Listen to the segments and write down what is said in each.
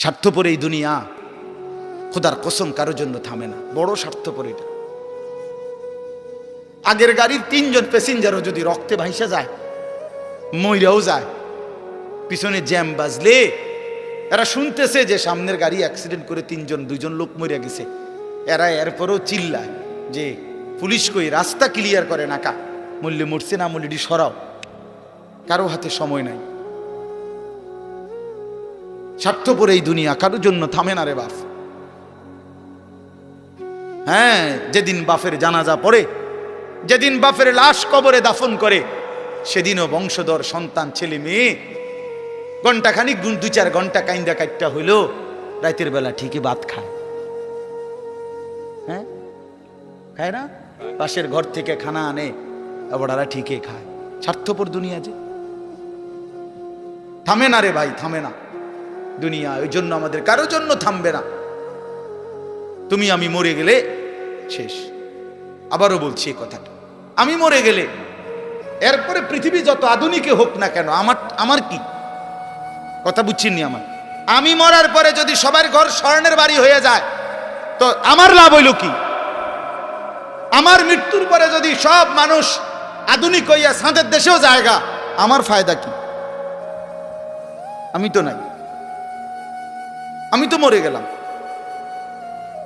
স্বার্থপর এই দুনিয়া, খোদার কসম কারোর জন্য থামে না। বড় স্বার্থপর এটা। আগের গাড়ির 3 জন প্যাসেঞ্জারও যদি রক্তে ভাইসা যায়, মইরাও যায়, পিছনে জ্যাম বাজলে এরা শুনতেছে যে সামনের গাড়ি অ্যাক্সিডেন্ট করে 2জন লোক মরে গেছে, এরা এরপরও চিল্লায় যে পুলিশ কই, রাস্তা ক্লিয়ার করে নাকা, মূল্যে মরছে না মূল্যটি সরাও। কারো হাতে সময় নাই। স্বার্থপর এই দুনিয়া, কারোর জন্য থামে না রে বাপ। হ্যাঁ, যেদিন বাপের জানাজা পড়ে, যেদিন বাপের লাশ কবরে দাফন করে, সেদিনও বংশধর সন্তান ছেলে মেয়ে ঘন্টাখানিক 2-4 ঘন্টা কাইন্দা কাটটা হইলো, রাতের বেলা ঠিকই ভাত খায়। হ্যাঁ, খায় না? পাশের ঘর থেকে খানা আনে, ওরা ঠিকই খায়। স্বার্থপর দুনিয়া যে থামে না রে ভাই, থামে না দুনিয়া। ওই জন্য আমাদের কারোর জন্য থামবে না। তুমি আমি মরে গেলে শেষ। আবারও বলছি এই কথাটা, আমি মরে গেলে এরপরে পৃথিবী যত আধুনিক হোক না কেন, আমার কি কথা বুঝছেন? আমার আমি মরার পরে যদি সবার ঘর স্বর্ণের বাড়ি হয়ে যায়, তো আমার লাভ হইল কি? আমার মৃত্যুর পরে যদি সব মানুষ আধুনিক হইয়া সাঁদের দেশেও জায়গা, আমার ফায়দা কি? আমি তো নাই, আমি তো মরে গেলাম।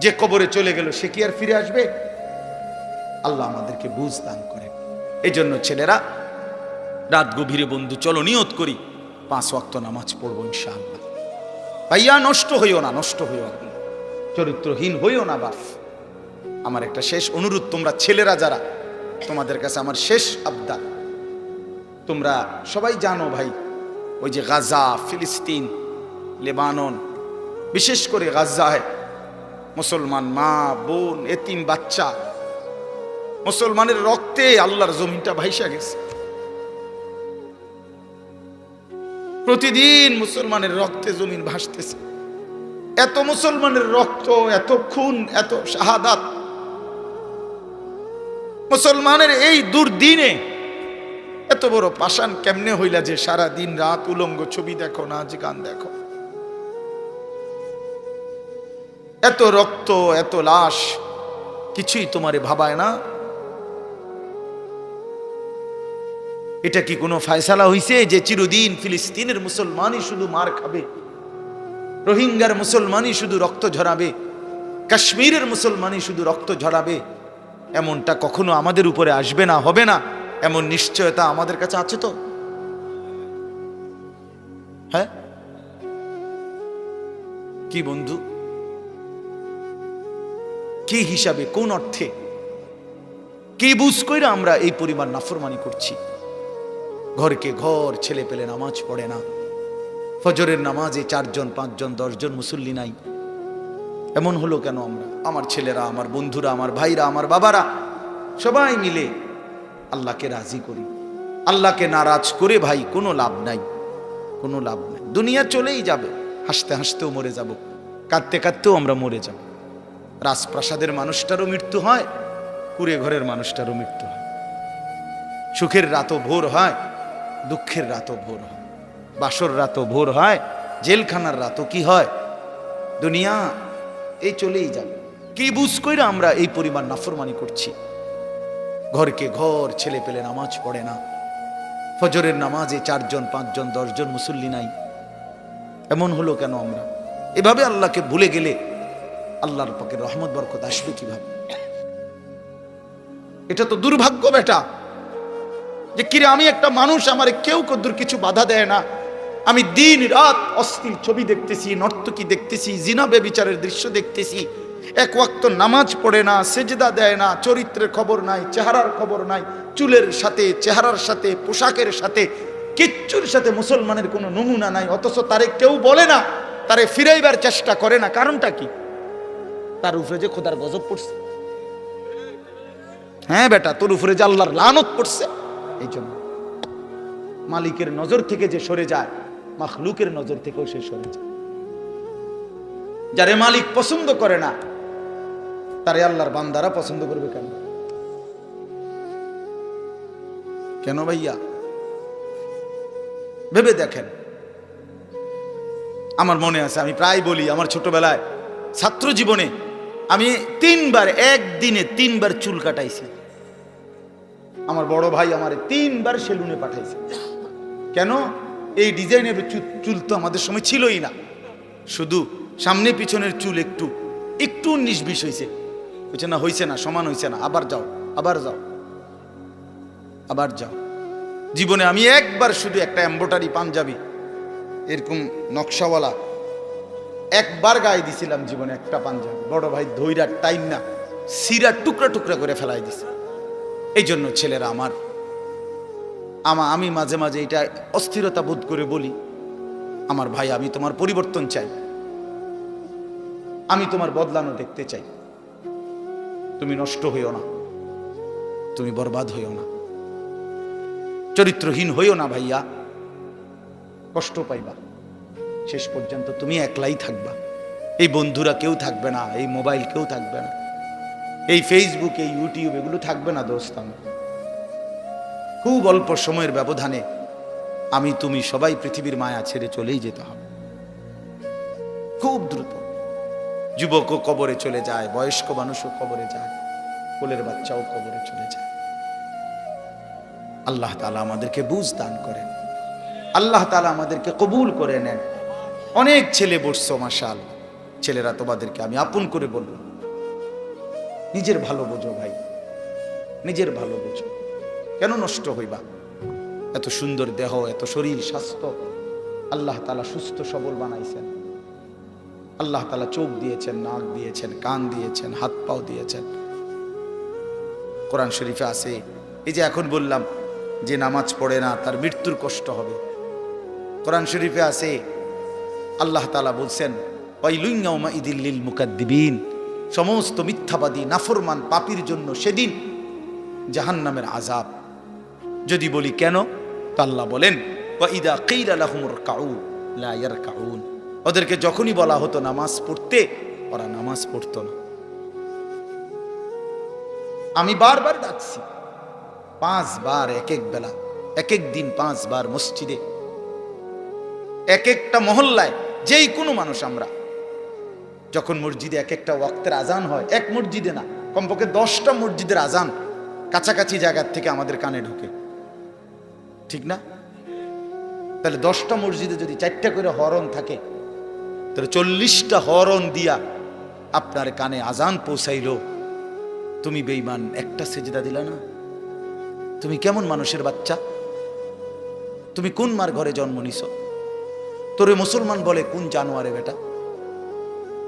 যে কবরে চলে গেল সে কি আর ফিরে আসবে? আল্লাহ আমাদেরকে বুঝ দান করে। এই জন্য ছেলেরা, রাত গভীরে বন্ধু চলো নিয়ত করি 5 ওয়াক্ত নামাজ পড়বো ইনশাআল্লাহ। ভাইয়া নষ্ট হইও না, নষ্ট হইও না, চরিত্রহীন হইও না বাপ। আমার একটা শেষ অনুরোধ, তোমরা ছেলেরা যারা, তোমাদের কাছে আমার শেষ আবদার, তোমরা সবাই জানো ভাই, ওই যে গাজা, ফিলিস্তিন, লেবানন, বিশেষ করে গাজায় মুসলমান মা বোন, এতিম বাচ্চা, মুসলমানের রক্তে আল্লাহর জমিনটা ভাইসা গেছে। প্রতিদিন মুসলমানের রক্তে জমিন ভাসতেছে। এত মুসলমানের রক্ত, এত খুন, এত শাহাদাত, মুসলমানের এই দুর্দিনে এত বড় পাষাণ কেমনে হইলা যে সারা দিন রাত উলঙ্গ ছবি দেখো, নাচ গান দেখো? এত রক্ত, এত লাশ, কিছুই তোমারে ভাবায় না? এটা কি কোনো ফয়সালা হইছে যে চিরদিন ফিলিস্তিনের মুসলমানই শুধু মার খাবে, রোহিঙ্গার মুসলমানই শুধু রক্ত ঝরাবে, কাশ্মীরের মুসলমানই শুধু রক্ত ঝরাবে? এমনটা কখনো আমাদের উপরে আসবে না, হবে না, এমন নিশ্চয়তা আমাদের কাছে আছে তো? হ্যাঁ কি বন্ধু, কি হিসাবে, কোন অর্থে, কি বুঝ কইরা আমরা এই পরিমাণ নাফরমানি করছি? ঘরকে ঘর ছেলে পেলে নামাজ পড়ে না, ফজরের নামাজে 4 জন 5 জন 10 জন মুসল্লি নাই। এমন হলো কেন? আমরা, আমার ছেলেরা, আমার বন্ধুরা, আমার ভাইরা, আমার বাবারা সবাই মিলে আল্লাহকে রাজি করি। আল্লাহকে নারাজ করে ভাই কোনো লাভ নাই, কোনো লাভ নাই। দুনিয়া চলেই যাবে, হাসতে হাসতেও মরে যাব, কাঁদতে কাঁদতেও আমরা মরে যাব। রাজপ্রাসাদের মানুষটারও মৃত্যু হয়, কুড়ে ঘরের মানুষটারও মৃত্যু হয়। সুখের রাতও ভোর হয়, দুঃখের রাতও ভোর হয়, বাসর রাতও ভোর হয়, জেলখানার রাতও কি হয়? দুনিয়া এই চলেই যাবে। কি বুঝ কইরা আমরা এই পরিমাণ নাফরমানি করছি? ঘরকে ঘর ছেলে পেলে নামাজ পড়ে না, ফজরের নামাজে 4 জন 5 জন 10 জন মুসল্লি নাই। এমন হলো কেন? আমরা এভাবে আল্লাহকে ভুলে গেলে আল্লাহর পাকের রহমত বরকত আসবে কিভাবে? এটা তো দুর্ভাগ্য বেটা, যে কিরে আমি একটা মানুষ, আমার কেউ কদ্দুর কিছু বাধা দেয় না, আমি দিন রাত অশ্লীল ছবি দেখতেছি, নর্তকী দেখতেছি, জিনা ব্যভিচারের দৃশ্য দেখতেছি, 1 ওয়াক্ত নামাজ পড়ে না, সেজদা দেয় না, চরিত্রের খবর নাই, চেহারার খবর নাই, চুলের সাথে, চেহারার সাথে, পোশাকের সাথে, কিচ্ছুর সাথে মুসলমানের কোনো নমুনা নাই, অথচ তারে কেউ বলে না, তারে ফিরাইবার চেষ্টা করে না। কারণটা কি? তার উপরে যে খোদার গজব পড়ছে। হ্যাঁ বেটা, তোর উপরে যে আল্লাহর লানত পড়ছে। এই জন্য মালিকের নজর থেকে যে সরে যায়, মাখলুকের নজর থেকেও সে সরে যায়। যারে মালিক পছন্দ করে না, তারে আল্লাহর বান্দারা পছন্দ করবে কেন? কেন ভাইয়া? ভেবে দেখেন। আমার মনে আছে, আমি প্রায় বলি, আমার ছোটবেলায় ছাত্র জীবনে আমি 3 বার, একদিনে 3 বার চুল কাটাইছি। আমার বড় ভাই আমার 3 বার সেলুনে পাঠাইছে। কেন? এই ডিজাইনের চুল তো আমাদের সময় ছিলই না, শুধু সামনে পিছনের চুল একটু একটু 19-20 হয়েছে। হয়েছে না, হয়েছে না, সমান হয়েছে না, আবার যাও, আবার যাও, আবার যাও। জীবনে আমি একবার শুধু একটা এমব্রয়ডারি পাঞ্জাবি এরকম নকশাওয়ালা একবার গায়ে দিছিলাম জীবনে, একটা পাঞ্জাবি। বড় ভাই ধৈরা টাইম না সিরা টুকরা টুকরা করে ফেলাই দিছে। এই জন্য ছেলেরা আমি মাঝে মাঝে এটা অস্থিরতা বোধ করে বলি, আমার ভাই, আমি তোমার পরিবর্তন চাই, আমি তোমার বদলানো দেখতে চাই। তুমি নষ্ট হইও না, তুমি বরবাদ হইও না, চরিত্রহীন হইও না ভাইয়া, কষ্ট পাইবা, শেষ পর্যন্ত তুমি একলাই থাকবা। এই বন্ধুরা কেউ থাকবে না, এই মোবাইল কেউ থাকবে না, এই ফেসবুক, এই ইউটিউব এগুলো থাকবে না দোস্ত। খুব অল্প সময়ের ব্যবধানে আমি তুমি সবাই পৃথিবীর মায়া ছেড়ে চলেই যেতে হবে, খুব দ্রুত। যুবকও কবরে চলে যায়, বয়স্ক মানুষও কবরে যায়, কোলের বাচ্চাও কবরে চলে যায়। আল্লাহ তাআলা আমাদেরকে বুঝ দান করেন, আল্লাহ তাআলা আমাদেরকে কবুল করে নেন। অনেক ছেলে বসছো, মাশাআল্লাহ। ছেলেরা, তোমাদেরকে আমি আপন করে বললাম, নিজের ভালো বোঝো ভাই, নিজের ভালো বোঝো। কেন নষ্ট হইবা? এত সুন্দর দেহ, এত শরীর স্বাস্থ্য আল্লাহ তাআলা সুস্থ সবল বানাইছেন। আল্লাহ তাআলা চোখ দিয়েছেন, নাক দিয়েছেন, কান দিয়েছেন, হাত পাও দিয়েছেন। কোরআন শরীফে আছে, এই যে এখন বললাম যে নামাজ পড়ে না তার মৃত্যুর কষ্ট হবে। কোরআন শরীফে আছে, আল্লাহ তাআলা বলছেন, ওয়াইলুন ইয়াউমাইযিল লিল মুকাদ্দিবিন, সমস্ত মিথ্যাবাদী নাফরমান পাপীর জন্য সেদিন জাহান্নামের আযাব। যদি বলি কেন, তো আল্লাহ বলেন, ওয়াইদা কিলা লাহুমুর কাউ লা ইয়ারকাউন, ওদেরকে যখনই বলা হতো নামাজ পড়তে, ওরা নামাজ পড়তো না। আমি বারবার ডাকছি, 5 বার এক এক বেলা, এক এক দিন 5 বার মসজিদে, এক একটা মহল্লায়, যেই কোনো মানুষ আমরা যখন মসজিদে এক একটা ওয়াক্তের আজান হয়, এক মসজিদে না, কমপক্ষে 10টা মসজিদের আজান কাছাকাছি জায়গার থেকে আমাদের কানে ঢোকে, ঠিক না? তাহলে 10টা মসজিদে যদি 4টা করে হরন থাকে, তাহলে 40টা হরন দিয়া আপনার কানে আজান পৌঁছাইল। তুমি বেঈমান, একটা সেজদা দিলা না। তুমি কেমন মানুষের বাচ্চা? তুমি কোন মার ঘরে জন্ম নিছ? তোরে মুসলমান বলে কোন জানোয়ারে বেটা?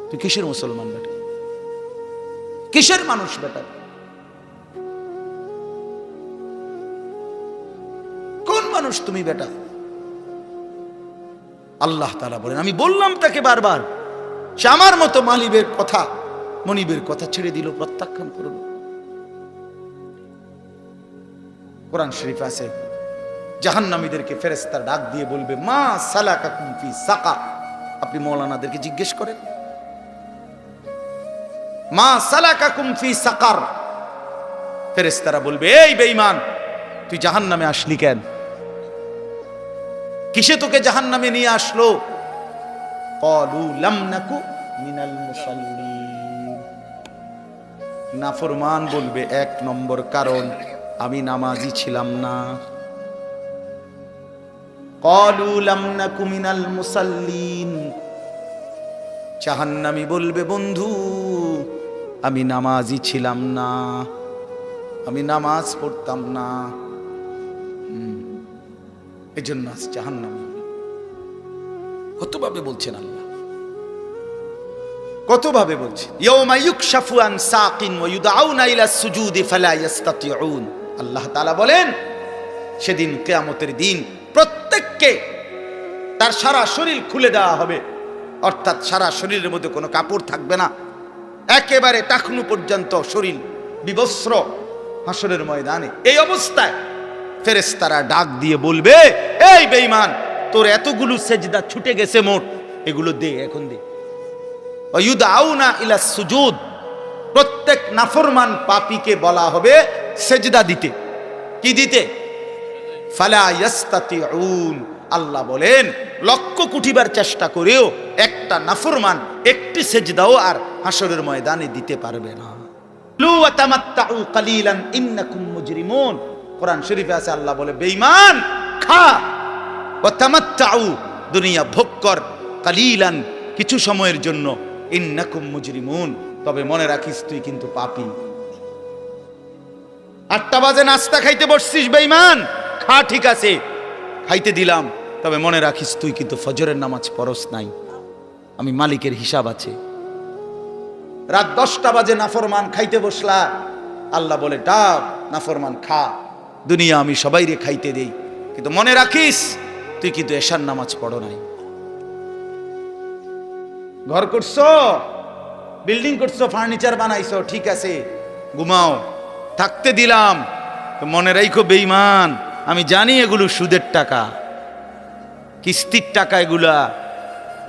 তুই কিসের মুসলমান বেটা? কিসের মানুষ বেটা? কোন মানুষ তুমি বেটা? আল্লাহ তাআলা বলেন, আমি বললাম তাকে বারবার, সে আমার মতো মনিবের কথা ছেড়ে দিল, প্রত্যাখ্যান করল। কোরআন শরীফ আছে, জাহান্নামীদেরকে ফেরেশতা ডাক দিয়ে বলবে, মা সালাকাকুম ফি সাকার। আপনি মাওলানাদেরকে জিজ্ঞেস করেন, মা সালাকাকুম ফি সাকার। ফেরেশতারা বলবে, এই বেঈমান, তুই জাহান্নামে আসলি কেন? কিসে তোকে জাহান্নামে নিয়ে আসলো? ক্বালু লাম নাকু মিনাল মুসাল্লিন। নাফরমান বলবে, 1 নম্বর কারণ আমি নামাজি ছিলাম না। ক্বালু লাম নাকু মিনাল মুসাল্লিন। জাহান্নামী বলবে, বন্ধু আমি নামাজি ছিলাম না, আমি নামাজ পড়তাম না, এই জন্য আজ জাহান্নামী। কতভাবে বলছেন আল্লাহ, কতভাবে বলছেন। ইয়াউমা ইউকশাফু আন সাকিন ওয়া ইউদআউনা ইলা সুজুদি ফালা ইস্তাতিউন। আল্লাহ তাআলা বলেন, সেদিন কিয়ামতের দিন প্রত্যেককে তার সারা শরীর খুলে দেওয়া হবে, অর্থাৎ সারা শরীরের মধ্যে কোনো কাপড় থাকবে না, একেবারে টাকনু পর্যন্ত শরীর বিবস্ত্র হাসরের ময়দানে। এই অবস্থায় ফেরেশতারা ডাক দিয়ে বলবে, এই বেঈমান, তোর এতগুলো সেজদা ছুটে গেছে মোট, এগুলো দে, এখন দে। ওয়ায়ুদআউনা ইলা সুজুদ, প্রত্যেক নাফরমান পাপীকে বলা হবে সেজদা দিতে। কি দিতে? ফালা ইস্তাতিউন। আল্লাহ বলেন, লক্ষ কোটিবার চেষ্টা করেও একটা নাফরমান একটি সেজদাও আর হাসরের ময়দানে দিতে পারবে না। লু ওয়া তামাত্তাউ কালিলান ইন্নাকুম মুজরিমুন। কোরআন শরীফে আছে, আল্লাহ বলে বেঈমান খা, ওয়া তামাত্তাউ দুনিয়া ভোগ কর, কালিলান কিছু সময়ের জন্য, ইন্নাকুম মুজরিমুন তবে মনে রাখিস তুই কিন্তু পাপী। 8টা বাজে নাস্তা খাইতে বসছিস বেঈমান, খা ঠিক আছে খাইতে দিলাম, তবে মনে রাখিস তুই কিন্তু ফজরের নামাজ পড়স নাই, আমি মালিকের হিসাব আছে। রাত 10টা বাজে নাফরমান খাইতে বসলা, আল্লাহ বলে ডাক নাফরমান খা, দুনিয়া আমি সবাইরে খাইতে দেই, কিন্তু মনে রাখিস তুই কিন্তু এশার নামাজ পড়ো নাই। ঘর করছো, বিল্ডিং করছো, ফার্নিচার বানাইছো, ঠিক আছে ঘুমাও, থাকতে দিলাম, মনে রাখো বেঈমান আমি জানি এগুলো সুদের টাকা, কিস্তির টাকা, এগুলা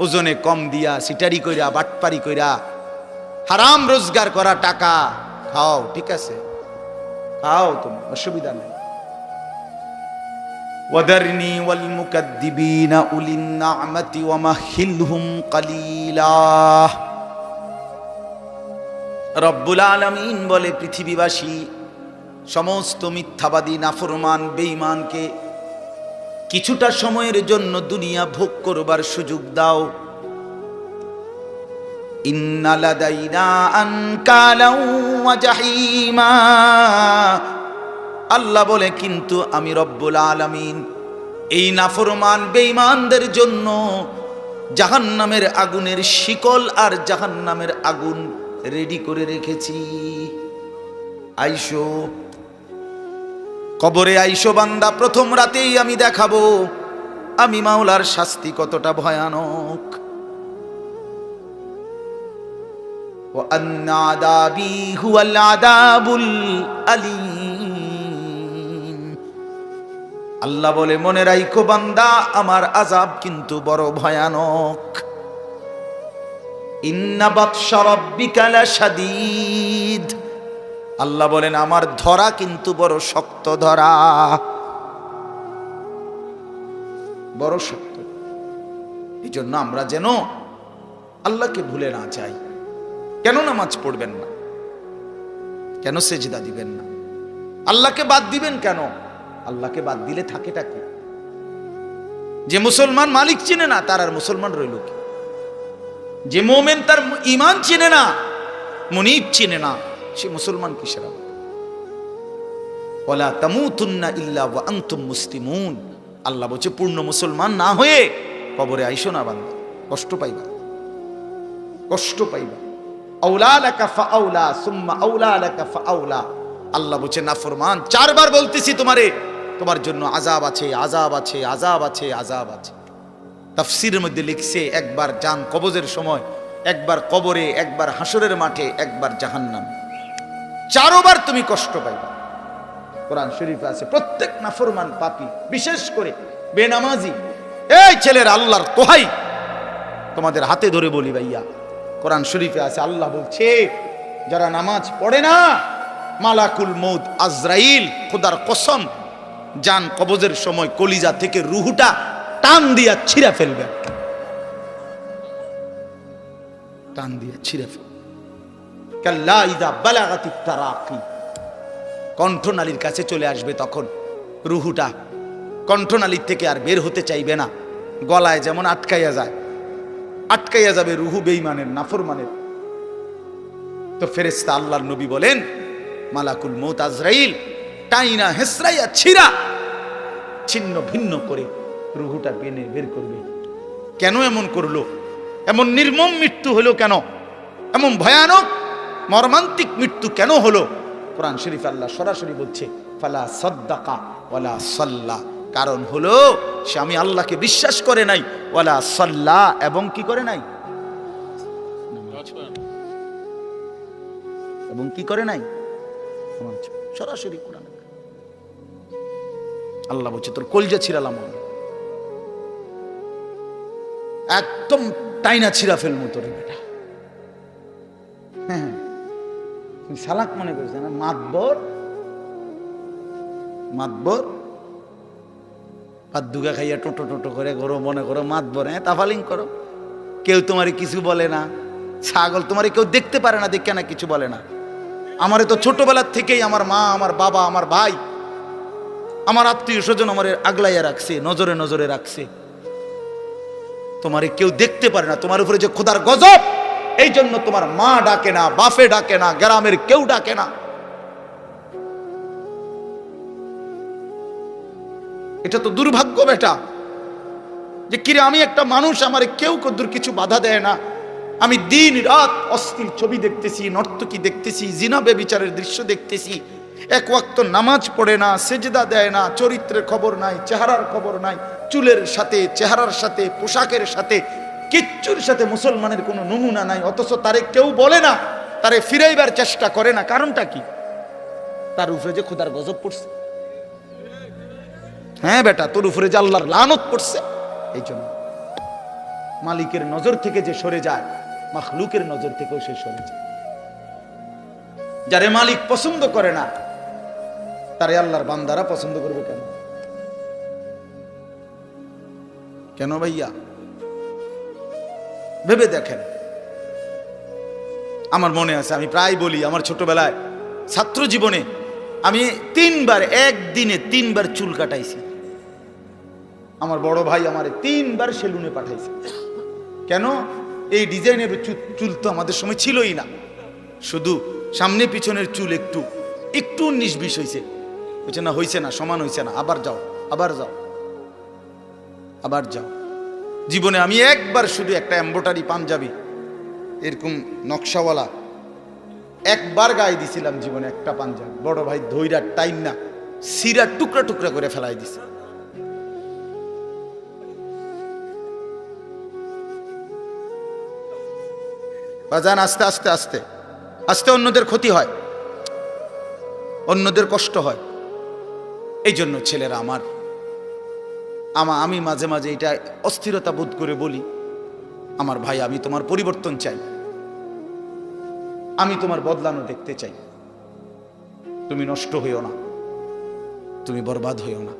ওজনে কম দিয়া সিটারি কইরা বাটপারি কইরা হারাম রোজগার করা টাকা, খাও ঠিক আছে খাও, তুমি অসুবিধা নেই। ওয়াদারনি ওয়াল মুকাদ্দিবিনা উলিন নি'মাতি ওয়া মাহিলহুম কালিলা। রব্বুল আলামিন বলে পৃথিবীবাসী সমস্ত মিথ্যাবাদী নাফরমান বেঈমানকে কিছুটা সময়ের জন্য দুনিয়া ভোগ করবার সুযোগ দাও। ইন্না লাদাইনা আনকালাও ওয়া জাহিমা, আল্লাহ বলে কিন্তু আমি রব্বুল আলামিন এই নাফরমান বেঈমানদের জন্য জাহান্নামের আগুনের শিকল আর জাহান্নামের আগুন রেডি করে রেখেছি। আইসো কবরে, আইসো বান্দা, প্রথম রাতেই আমি দেখাবো আমি মাওলার শাস্তি কতটা ভয়ানক। ওয়া আন্না আযাবি হুয়াল আযাবুল আলীম। আল্লাহ বলে মনে রাখো বান্দা আমার আযাব কিন্তু বড় ভয়ানক। ইন্না বাতশা রাব্বিকা লাশাদীদ, আল্লাহ বলেন আমার ধরা কিন্তু বড় শক্ত ধরা, বড় শক্ত। এই জন্য আমরা যেন আল্লাহকে ভুলে না যাই। কেন নামাজ পড়বেন না? কেন সেজদা দিবেন না? আল্লাহকে বাদ দিবেন কেন? আল্লাহকে বাদ দিলে থাকেটা কি? যে মুসলমান মালিক চিনে না তার আর মুসলমান রইল কি? যে মোমেন তার ঈমান চিনে না, মুনিব চিনে না, সে মুসলমান কিসের? ওয়ালা তামুতুন্না ইল্লা ওয়া আনতুম মুসলিমুন। আল্লাহ বলছে পূর্ণ মুসলমান না হয়ে কবরে আইসো না বান্দা, কষ্ট পাইবা, কষ্ট পাইবা। আউলা লাকা ফাআউলা সুম্মা আউলা লাকা ফাআউলা। আল্লাহ বলছে নাফরমান 4 বার বলতেছি তোমারে, তোমার জন্য আযাব আছে, আযাব আছে, আযাব আছে, আযাব আছে। তাফসীরের মধ্যে লিখছে একবার জান কবজের সময়, একবার কবরে, একবার হাসরের মাঠে, একবার জাহান্নাম, 4 বার তুমি কষ্ট পাইবা। কোরআন শরীফে আছে প্রত্যেক নাফরমান পাপী, বিশেষ করে বেনামাজি, এই ছেলের আল্লাহর তোহাই তোমাদের হাতে ধরে বলি ভাইয়া, কোরআন শরীফে আছে আল্লাহ বলছে যারা নামাজ পড়ে না, মালাকুল মউত আজরাইল খোদার কসম জান কবজের সময় কলিজা থেকে রুহুটা টান দিয়া ছিঁড়া ফেলবে, টান দিয়া ছিঁড়া ফেলবে। কাল্লা ইযা বালাগাতিত তারাকি, কণ্ঠনালীর কাছে চলে আসবে, তখন রুহুটা কণ্ঠনালীর থেকে আর বের হতে চাইবে না, গলায় যেমন আটকাইয়া যায়, আটকাইয়া যাবে রুহু বেঈমানের, নাফরমানের। তো ফেরেশতা আল্লাহর নবী বলেন মালাকুল মউত আজরাইল টাইনা হেসরাইয়া ছিঁড়া ছিন্ন ভিন্ন করে রুহুটা বেনে বের করবে। কেন এমন করলো? এমন নির্মম মৃত্যু হলো কেন? এমন ভয়ানক মর্মান্তিক মৃত্যু কেন হলো? কোরআন শরীফ আল্লাহ সরাসরি বলছে ফালা সাদ্দাকা ওয়ালা সাল্লা, কারণ হলো সে আমি আল্লাহকে বিশ্বাস করে নাই, ওয়ালা সাল্লা এবং কি করে নাই, এবং কি করে নাই, সরাসরি কোরআন আল্লাহ বলছে তোর কলজা ছিড়ালাম, একদম টাইনা ছিঁড়া ফেলবো তোর বেটা। হ্যাঁ সালাক মনে করছে না, মাতবর, মাতবর ভাত দুগা খাইয়া টোটো টোটো করে করো, মনে করো মাত বরে তাফালিং করো, কেউ তোমারে কিছু বলে না। ছাগল তোমারে কেউ দেখতে পারে না, দেখে না কিছু বলে না। আমারে তো ছোটবেলার থেকেই আমার মা, আমার বাবা, আমার ভাই, আমার আত্মীয় স্বজন আমার আগলাইয়া রাখছে, নজরে নজরে রাখছে। তোমারে কেউ দেখতে পারে না, তোমার উপরে যে খোদার গজব, এই জন্য তোমার মা ডাকে না, বাপে ডাকে না, গ্রামের কেউ ডাকে না। এটা তো দুর্ভাগ্য বেটা, যে কিরে আমি একটা মানুষ, আমারে কেউ কদ্দুর কিছু বাধা দেয় না। আমি দিন রাত অশ্লীল ছবি দেখতেছি, নর্তকী দেখতেছি, জিনা বেবিচারের দৃশ্য দেখতেছি, এক ওয়াক্ত নামাজ পড়ে না, সেজদা দেয় না, চরিত্রের খবর নাই, চেহারার খবর নাই, চুলের সাথে, চেহারার সাথে, পোশাকের সাথে, কিচ্ছুর সাথে মুসলমানের কোনো নমুনা নাই। অথচ তারে কেউ বলে না, তারে ফিরাইবার চেষ্টা করে না। কারণটা কি? তার উপরে যে খোদার গজব পড়ছে। হ্যাঁ বেটা, তোর উপরে যে আল্লাহর লানত পড়ছে। এই জন্য মালিকের নজর থেকে যে সরে যায়, মাখলুকের নজর থেকেও সে সরে যায়। যারে মালিক পছন্দ করে না, তারে আল্লাহর বান্দারা পছন্দ করবে কেন? কেন ভাইয়া? ভেবে দেখেন। আমার মনে আছে, আমি প্রায় বলি, আমার ছোটবেলায় ছাত্র জীবনে আমি একদিনে তিনবার চুল কাটাইছি। আমার বড় ভাই আমারে 3 বার সেলুনে পাঠাইছে। কেন? এই ডিজাইনের চুল তো আমাদের সময় ছিলই না, শুধু সামনে পিছনের চুল একটু একটু 19-20 হয়েছে। হয়েছে না, হয়েছে না, সমান হয়েছে না, আবার যাও, আবার যাও, আবার যাও। জীবনে আমি একবার শুধু একটা এমব্রয়ডারি পাঞ্জাবি এরকম নকশাওয়ালা একবার গায়ে দিছিলাম জীবনে, একটা পাঞ্জাবি। বড় ভাই ধইরা টাইম না সিরা টুকরা টুকরা করে ফেলাই দিছে। বাজান, আস্তে আস্তে আস্তে আস্তে অন্যদের ক্ষতি হয়, অন্যদের কষ্ট হয়। এই জন্য ছেলেরা আমি মাঝে মাঝে এটা অস্থিরতা বোধ করে বলি, আমার ভাই, আমি তোমার পরিবর্তন চাই, আমি তোমার বদলানো দেখতে চাই। তুমি নষ্ট হইও না, তুমি বরবাদ হইও না,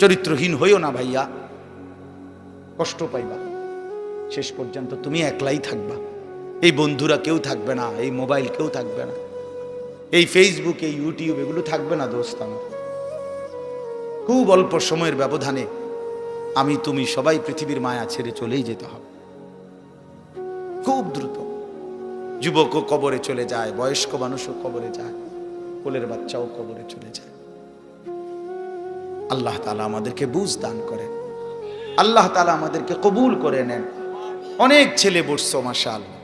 চরিত্রহীন হইও না ভাইয়া, কষ্ট পাইবা। শেষ পর্যন্ত তুমি একলাই থাকবা, এই বন্ধুরা কেউ থাকবে না, এই মোবাইল কেউ থাকবে না, এই ফেসবুক, এই ইউটিউব এগুলো থাকবে না। দোস্ত আমার, খুব অল্প সময়ের ব্যবধানে আমি তুমি সবাই পৃথিবীর মায়া ছেড়ে চলেই যেতে হবে, খুব দ্রুত। যুবকও কবরে চলে যায়, বয়স্ক মানুষও কবরে যায়, কোলের বাচ্চাও কবরে চলে যায়। আল্লাহ তাআলা আমাদেরকে বুঝ দান করেন, আল্লাহ তাআলা আমাদেরকে কবুল করে নেন। অনেক ছেলে বসছো, মাশাআল্লাহ।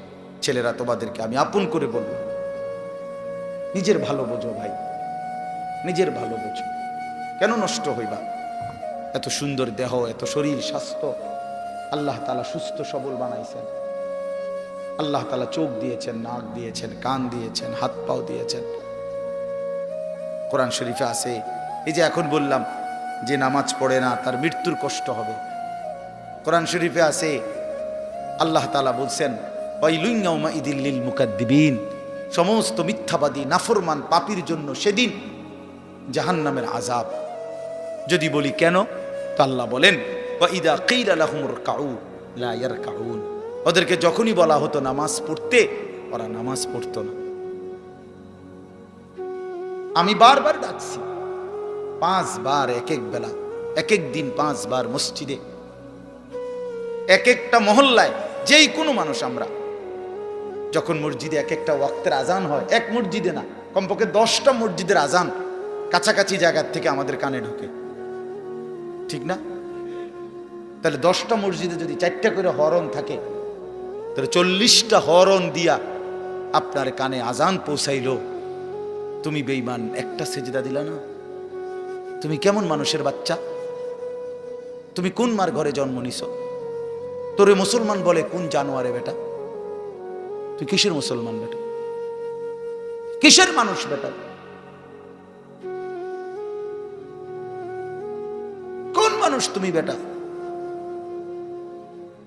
ছেলেরা, তোমাদেরকে আমি আপন করে বলবো, নিজের ভালো বোঝো ভাই, নিজের ভালো বোঝো। কেন নষ্ট হইবা? এত সুন্দর দেহ, এত শরীর স্বাস্থ্য আল্লাহ তাআলা সুস্থ সবল বানাইছেন। আল্লাহ তাআলা চোখ দিয়েছেন, নাক দিয়েছেন, কান দিয়েছেন, হাত পাও দিয়েছেন। কোরআন শরীফে আছে, এই যে এখন বললাম যে নামাজ পড়ে না তার মৃত্যুর কষ্ট হবে। কোরআন শরীফে আছে, আল্লাহ তাআলা বলছেন, ওয়াইলুন ইয়াউমাইযিল লিল মুকাদ্দিবিন, সমস্ত মিথ্যাবাদী নাফরমান পাপীর জন্য সেদিন জাহান্নামের আযাব। যদি বলি কেন, তো আল্লাহ বলেন, ওয়াইদা কিলা লাহুমুর কাউ লা ইয়ারকাউন, ওদেরকে যখনই বলা হতো নামাজ পড়তে, ওরা নামাজ পড়তো না। আমি বারবার ডাকছি, 5 বার এক এক বেলা, এক এক দিন 5 বার মসজিদে, এক একটা মহল্লায়, যেই কোনো মানুষ আমরা যখন মসজিদে এক একটা ওয়াক্তের আজান হয়, এক মসজিদে না, কমপক্ষে 10টা মসজিদের আজান কাছাকাছি জায়গার থেকে আমাদের কানে ঢোকে, ঠিক না? তাহলে 10টা মসজিদে যদি 4টা করে হরন থাকে, তাহলে 40টা হরন দিয়া আপনার কানে আজান পৌঁছাইলো। তুমি বেঈমান, একটা সেজদা দিলা না। তুমি কেমন মানুষের বাচ্চা? তুমি কোন মার ঘরে জন্ম নিছ? তোরে মুসলমান বলে কোন জানোয়ারে বেটা? তুই কিসের মুসলমান বেটা? কিসের মানুষ বেটা? কোন মানুষ তুমি বেটা?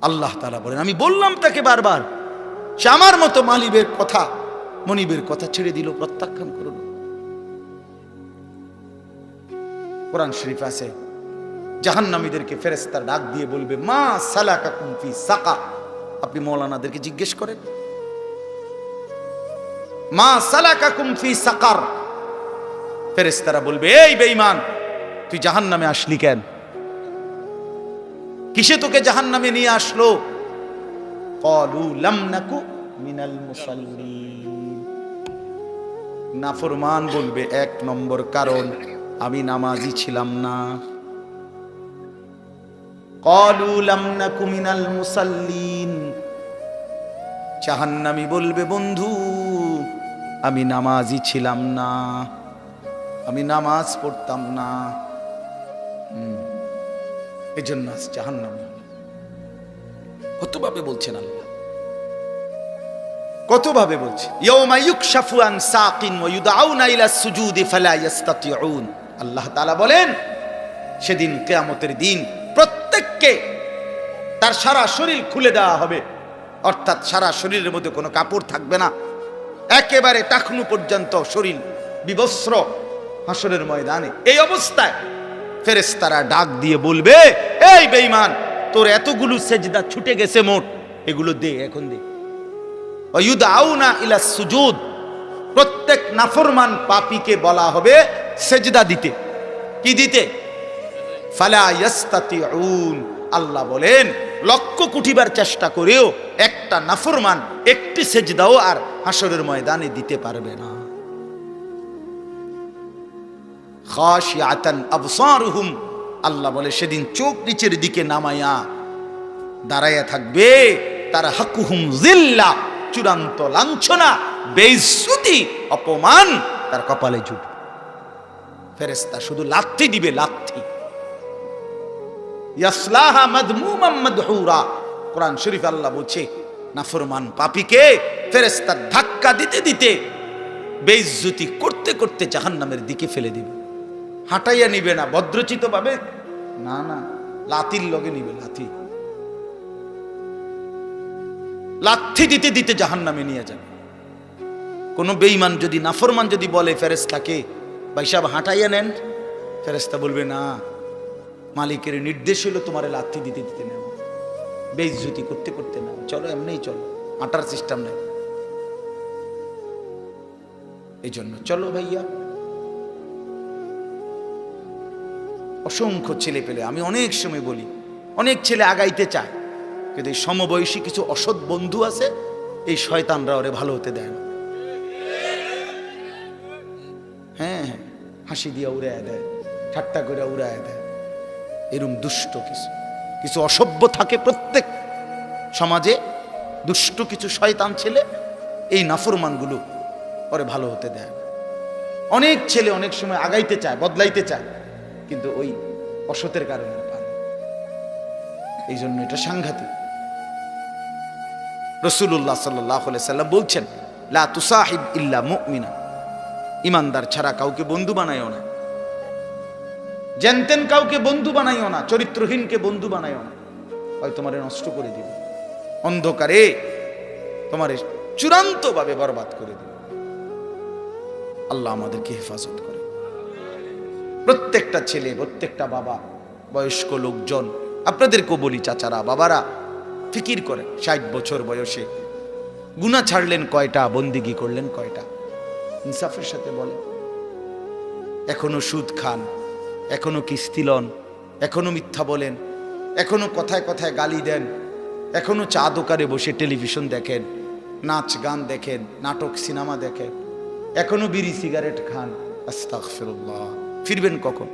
আল্লাহ তাআলা বলেন, আমি বললাম তাকে বারবার, সে আমার মতো মালিবের কথা, মনিবের কথা ছেড়ে দিল, প্রত্যাখ্যান করল। কোরআন শরীফ আছে, জাহান্নামীদেরকে ফেরেশতারা ডাক দিয়ে বলবে, মা সালাকাকুম ফি সাকার। আপনি মৌলানাদেরকে জিজ্ঞেস করেন, মা সালাকাকুম ফি সাকার। ফেরেশতারা বলবে, এই বেঈমান, তুই জাহান্নামে আসলি কেন? কিসে তোকে জাহান্নামে নিয়ে আসলো? ক্বালু লাম নাকু মিনাল মুসাল্লিন। নাফরমান বলবে, এক নম্বর কারণ আমি নামাজি ছিলাম না। ক্বালু লাম নাকু মিনাল মুসাল্লিন। জাহান্নামী বলবে, বন্ধু আমি নামাজি ছিলাম না, আমি নামাজ পড়তাম না, এজন্য আজ জাহান্নামী। কতভাবে বলছেন আল্লাহ, কতভাবে বলছে। ইয়াউমা ইউকশাফু আন সাকিন ওয়া ইউদআউনা ইলা সুজুদি ফালা ইস্তাতিউন। আল্লাহ তাআলা বলেন, সেদিন কিয়ামতের দিন প্রত্যেককে তার সারা শরীর খুলে দেওয়া হবে, অর্থাৎ সারা শরীরের মধ্যে কোনো কাপড় থাকবে না, একেবারে টাকনু পর্যন্ত শরীর বিবস্ত্র হাসরের ময়দানে। এই অবস্থায় ফেরেশতারা ডাক দিয়ে বলবে, এই বেঈমান, তোর এতগুলো সেজদা ছুটে গেছে মোট, এগুলো দে, এখন দে। ওয়ায়ুদআউনা ইলা সুজুদ। প্রত্যেক নাফরমান পাপীকে বলা হবে সেজদা দিতে। কি দিতে? ফালা ইস্তাতিউন। আল্লাহ বলেন, লক্ষ কোটিবার চেষ্টা করেও একটা নাফরমান একটি সেজদাও আর হাসরের ময়দানে দিতে পারবে না। খাশিয়াতান আবসারুহুম। আল্লাহ বলে, সেদিন চোখ নিচের দিকে নামায়া দাঁড়াইয়া থাকবে, তার হাকুহুম জিল্লা, চূড়ান্ত লাঞ্ছনা, বেইজ্জতি, অপমান তার কপালে জুটবে। ফেরেশতা শুধু লাথি দিবে, লাথি। ইয়াসলাহা মাদমুমান মাদহুরা। কোরআন শরীফ আল্লাহ বলছে, নাফরমান পাপীকে ফেরেশতা ধাক্কা দিতে দিতে, বেইজ্জতি করতে করতে জাহান্নামের দিকে ফেলে দিবে। হাঁটাইয়া নিবে না ভদ্রচিত ভাবে, না না, লাথির লগে নিবে, লাথি। লাথি দিতে দিতে জাহান্নামে নিয়ে যাবে। কোন বেঈমান যদি, নাফরমান যদি বলে ফেরেশতাকে, ভাই সাহেব হাঁটাইয়া নেন, ফেরেশতা বলবে, না, মালিকের নির্দেশ হলো তোমারে লাথি দিতে দিতে নেব, বেইজ্জতি করতে করতে নেব, চলো এমনিই চলো, হাঁটার সিস্টেম নেই। এই জন্য চলো ভাইয়া। অসংখ্য ছেলে পেলে, আমি অনেক সময় বলি, অনেক ছেলে আগাইতে চায়, কিন্তু এই সমবয়সী কিছু অসৎ বন্ধু আছে, এই শয়তানরা ওরে ভালো হতে দেয় না। হ্যাঁ, হাসি দিয়া উড়ায় দেয়, ঠাট্টা করে উড়ায় দেয়। এরকম দুষ্ট কিছু কিছু অসভ্য থাকে প্রত্যেক সমাজে, দুষ্ট কিছু শয়তান ছেলে, এই নাফরমানগুলো ওরে ভালো হতে দেয় না। অনেক ছেলে অনেক সময় আগাইতে চায়, বদলাইতে চায়, কিন্তু ওই অসতের কারণে পারে। এই জন্য এটা সাংঘাতিক। রাসূলুল্লাহ সাল্লাল্লাহু আলাইহি সাল্লাম বলছেন, লা তুসাহিব ইল্লা মুমিনা। ইমানদার ছাড়া কাউকে বন্ধু বানাইও না, জানতেন কাউকে বন্ধু বানাইও না, চরিত্রহীনকে বন্ধু বানাইও না, হয় তোমারে নষ্ট করে দিবে, অন্ধকারে তোমারে চূড়ান্ত ভাবে বরবাদ করে দিবে। আল্লাহ আমাদেরকে হেফাজত করে। প্রত্যেকটা ছেলে, প্রত্যেকটা বাবা, বয়স্ক লোকজন, আপনাদেরকেও বলি, চাচারা, বাবারা, ফিকির করেন, 60 বছর বয়সে গুনাহ ছাড়লেন কয়টা, বন্দিগি করলেন কয়টা, ইনসাফের সাথে বলেন। এখনো সুদ খান, এখনো কিস্তি লন, এখনো মিথ্যা বলেন, এখনো কথায় কথায় গালি দেন, এখনো চা দোকানে বসে টেলিভিশন দেখেন, নাচ গান দেখেন, নাটক সিনেমা দেখেন, এখনো বিড়ি সিগারেট খান। আস্তাগফিরুল্লাহ। ফিরবেন কখন?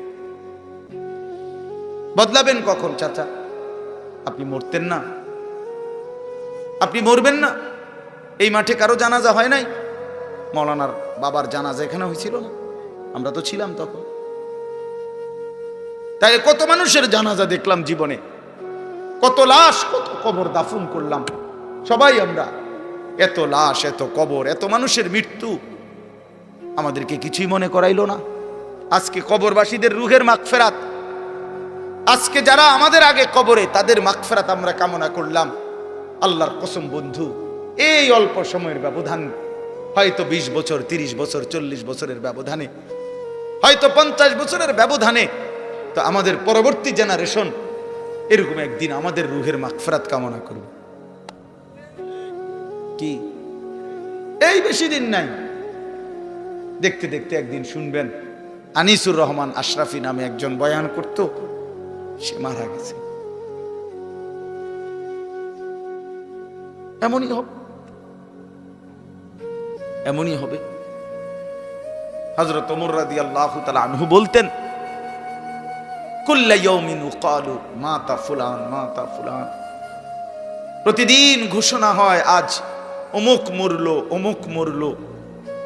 বদলাবেন কখন? চাচা, আপনি মরতেন না? আপনি মরবেন না? এই মাঠে কারো জানাজা হয় নাই? মৌলানার বাবার জানাজা এখানে হয়েছিল না? আমরা তো ছিলাম তখন। তাই কত মানুষের জানাজা দেখলাম জীবনে, কত লাশ, কত কবর দাফন করলাম সবাই আমরা। এত লাশ, এত কবর, এত মানুষের মৃত্যু আমাদেরকে কিছুই মনে করাইলো না। আজকে কবরবাসীদের রুহের মাগফিরাত, আজকে যারা আমাদের আগে কবরে, তাদের মাগফিরাত আমরা কামনা করলাম। আল্লাহর কসম বন্ধু, এই অল্প সময়ের ব্যবধান, হয়তো 20 বছর, 30 বছর, 40 বছরের ব্যবধানে, হয়তো 50 বছরের ব্যবধানে তো আমাদের পরবর্তী জেনারেশন এরকম একদিন আমাদের রুহের মাগফিরাত কামনা করবে। কি এই বেশি দিন নাই, দেখতে দেখতে একদিন শুনবেন আনিসুর রহমান আশরাফি নামে একজন বয়ান করত, সে মারা গেছে। এমনই হবে, এমনই হবে। হযরত ওমর রাদিয়াল্লাহু তাআলা আনহু বলতেন, কুল্লা ইয়াউমিন ইউকালু মাতা ফুলান মাতা ফুলান, প্রতিদিন ঘোষণা হয় আজ অমুক মরলো অমুক মরলো,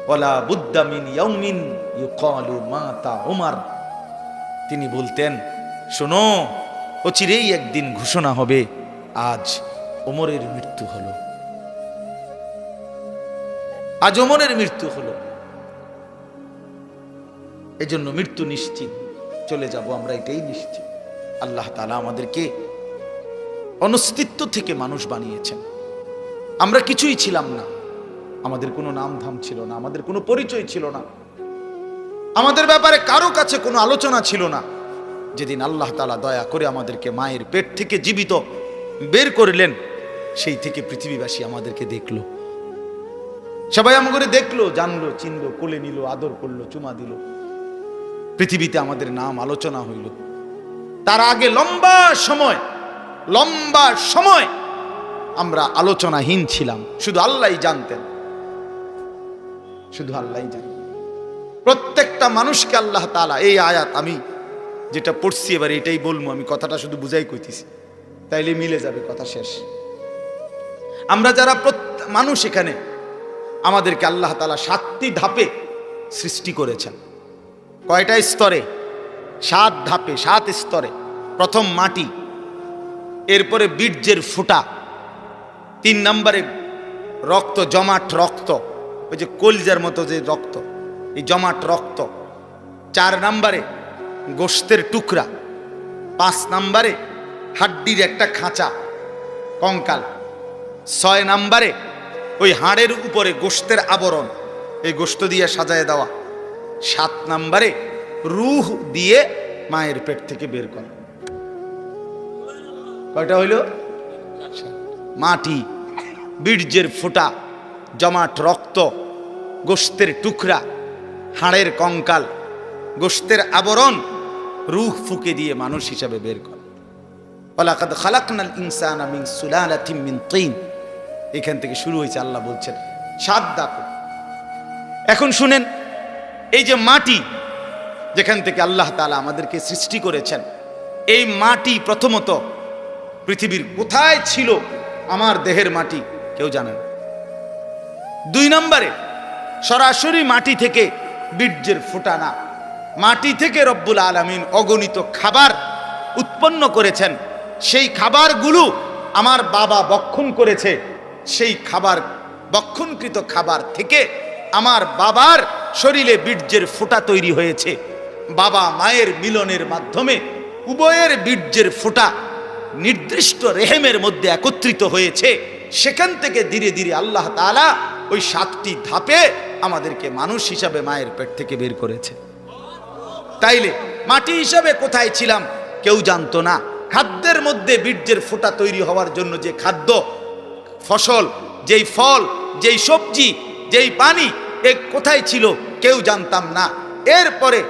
ওয়ালা বুদ্দা মিন ইয়াউমিন ইউকালু মাতা ওমর। তিনি বলতেন, শোনো, অচিরেই একদিন ঘোষণা হবে আজ ওমরের মৃত্যু হলো, আজ ওমরের মৃত্যু হলো। এজন্য মৃত্যু নিশ্চিত, চলে যাব আমরা, এটাই নিশ্চিত। আল্লাহ তাআলা আমাদেরকে অনস্তিত্ব থেকে মানুষ বানিয়েছেন। আমরা কিছুই ছিলাম না, আমাদের কোনো নাম ধাম ছিল না, আমাদের কোনো পরিচয় ছিল না, আমাদের ব্যাপারে কারো কাছে কোনো আলোচনা ছিল না। যেদিন আল্লাহ তাআলা দয়া করে আমাদেরকে মায়ের পেট থেকে জীবিত বের করলেন, সেই থেকে পৃথিবীবাসী আমাদেরকে দেখলো, সবাই আমাদের দেখলো, জানলো, চিনলো, কোলে নিল, আদর করলো, চুমা দিল, পৃথিবীতে আমাদের নাম আলোচনা হইল। তার আগে লম্বা সময় আমরা আলোচনাহীন ছিলাম, শুধু আল্লাহই জানতেন, শুধু আল্লাহই জানেন। প্রত্যেকটা মানুষকে আল্লাহ তাআলা, এই আয়াত আমি যেটা পড়ছি এবার এটাই বলবো, আমি কথাটা শুধু বুঝাই কইতেছি, তাইলে মিলে যাবে, কথা শেষ। আমরা যারা মানুষ এখানে, আমাদেরকে আল্লাহ তাআলা 7টি ধাপে সৃষ্টি করেছেন। কয়টা স্তরে? 7 ধাপে, 7 স্তরে। প্রথম মাটি, এরপরে বীর্যের ফোঁটা, 3 নম্বরে রক্ত, জমাট রক্ত, ওই যে কলজার মতো যে রক্ত, এই জমাট রক্ত। 4 নম্বরে গোশতের টুকরা। 5 নম্বরে হাড্ডির একটা খাঁচা, কঙ্কাল। 6 নম্বরে ওই হাড়ের উপরে গোশতের আবরণ, এই গোশত দিয়ে সাজায় দেওয়া। 7 নম্বরে রূহ দিয়ে মায়ের পেট থেকে বের করা। কয়টা হইল? মাটি, বীর্যের ফোঁটা, জমাট রক্ত, গোশতের টুকরা, হাড়ের কঙ্কাল, গোশতের আবরণ, রূহ ফুঁকে দিয়ে মানুষ হিসাবে বের করা। ওয়ালাকাদ খালাকনাল ইনসানা মিন সুলালাতিন মিন তিন। এখান থেকে শুরু হয়েছে, আল্লাহ বলছেন 7 ধাপে। এখন শুনেন, এই যে মাটি যেখান থেকে আল্লাহ তাআলা আমাদেরকে সৃষ্টি করেছেন, এই মাটি প্রথমত পৃথিবীর কোথায় ছিল? আমার দেহের মাটি কেউ জানে না। 2 নম্বরে সরাসরি মাটি থেকে বীর্যের ফোঁটা না, মাটি থেকে রব্বুল আলামিন অগণিত খাবার উৎপন্ন করেছেন। সেই খাবারগুলো আমার বাবা বক্ষণ করেছে, সেই খাবার, বক্ষণকৃত খাবার থেকে আমার বাবার শরীরে বীর্যের ফোঁটা তৈরি হয়েছে। বাবা মায়ের মিলনের মাধ্যমে উভয়ের বীর্যের ফোঁটা নির্দিষ্ট রেহেমের মধ্যে একত্রিত হয়েছে। সেখান থেকে ধীরে ধীরে আল্লাহ তাআলা ওই 7টি ধাপে আমাদেরকে মানুষ হিসাবে মায়ের পেট থেকে বের করেছে। তাইলে মাটি হিসাবে কোথায় ছিলাম কেউ জানতো না। খাদ্যের মধ্যে বীর্যের ফোঁটা তৈরি হওয়ার জন্য যে খাদ্য, ফসল, যেই ফল, যেই সবজি, যেই পানি, এ কোথায় ছিল কেউ জানতাম না। এরপরে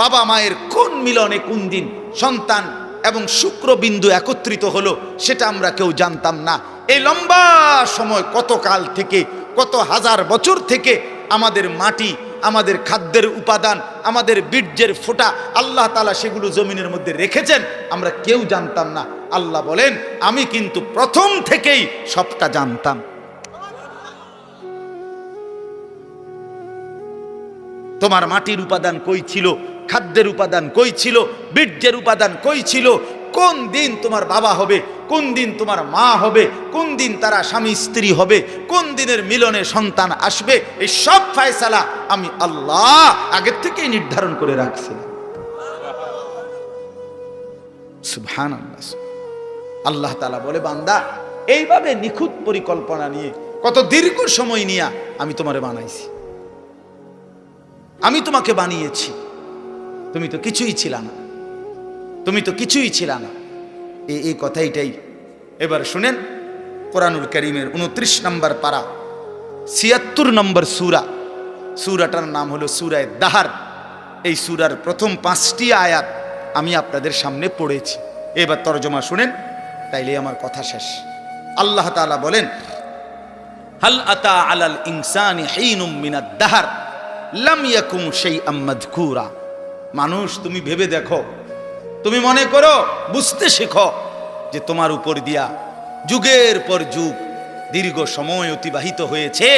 বাবা মায়ের কোন মিলনে কোন দিন সন্তান এবং শুক্রবিন্দু একত্রিত হলো সেটা আমরা কেউ জানতাম না। এই লম্বা সময়, কত কাল থেকে, কত হাজার বছর থেকে আমাদের মাটি, আমাদের খাদ্যের উপাদান, আমাদের বীর্যের ফোঁটা আল্লাহ তাআলা সেগুলো জমিনের মধ্যে রেখেছেন, আমরা কেউ জানতাম না। আল্লাহ বলেন, আমি কিন্তু প্রথম থেকেই সবটা জানতাম। তোমার মাটির উপাদান কই ছিল, খাদ্যের উপাদান কই ছিল, বীর্যের উপাদান কই ছিল, কোন দিন তোমার বাবা হবে, কোন দিন তোমার মা হবে, কোন দিন তারা স্বামী স্ত্রী হবে, কোন দিনের মিলনে সন্তান আসবে, এই সব ফয়সালা আমি আল্লাহ আগের থেকেই নির্ধারণ করে রাখছি। সুবহানাল্লাহ। আল্লাহ তাআলা বলে, বান্দা, এইভাবে নিখুঁত পরিকল্পনা নিয়ে, কত দীর্ঘ সময় নিয়ে আমি তোমারে বানাইছি, আমি তোমাকে বানিয়েছি, তুমি তো কিছুই ছিল না। তুমি তো কিছুই ছিল না। এই কথাইটাই এবার শুনেন, কোরআনুল কারীমের 29 নম্বর পারা 76 নম্বর সূরাটার নাম হলো সূরায়ে দাহর। এই সূরার প্রথম 5টি আয়াত আমি আপনাদের সামনে পড়েছি। এবার তরজমা শুনেন, তাইলে আমার কথা শেষ। আল্লাহ তাআলা বলেন, হাল আতা আলাল ইনসানি হিনুম মিনাদ দাহর লাম ইয়াকুম শাইআম মাযকুরা। মানুষ, তুমি ভেবে দেখো, তুমি মনে করো, বুঝতে শেখো যে তোমার উপর দিয়া যুগের পর যুগ দীর্ঘ সময় অতিবাহিত হয়েছে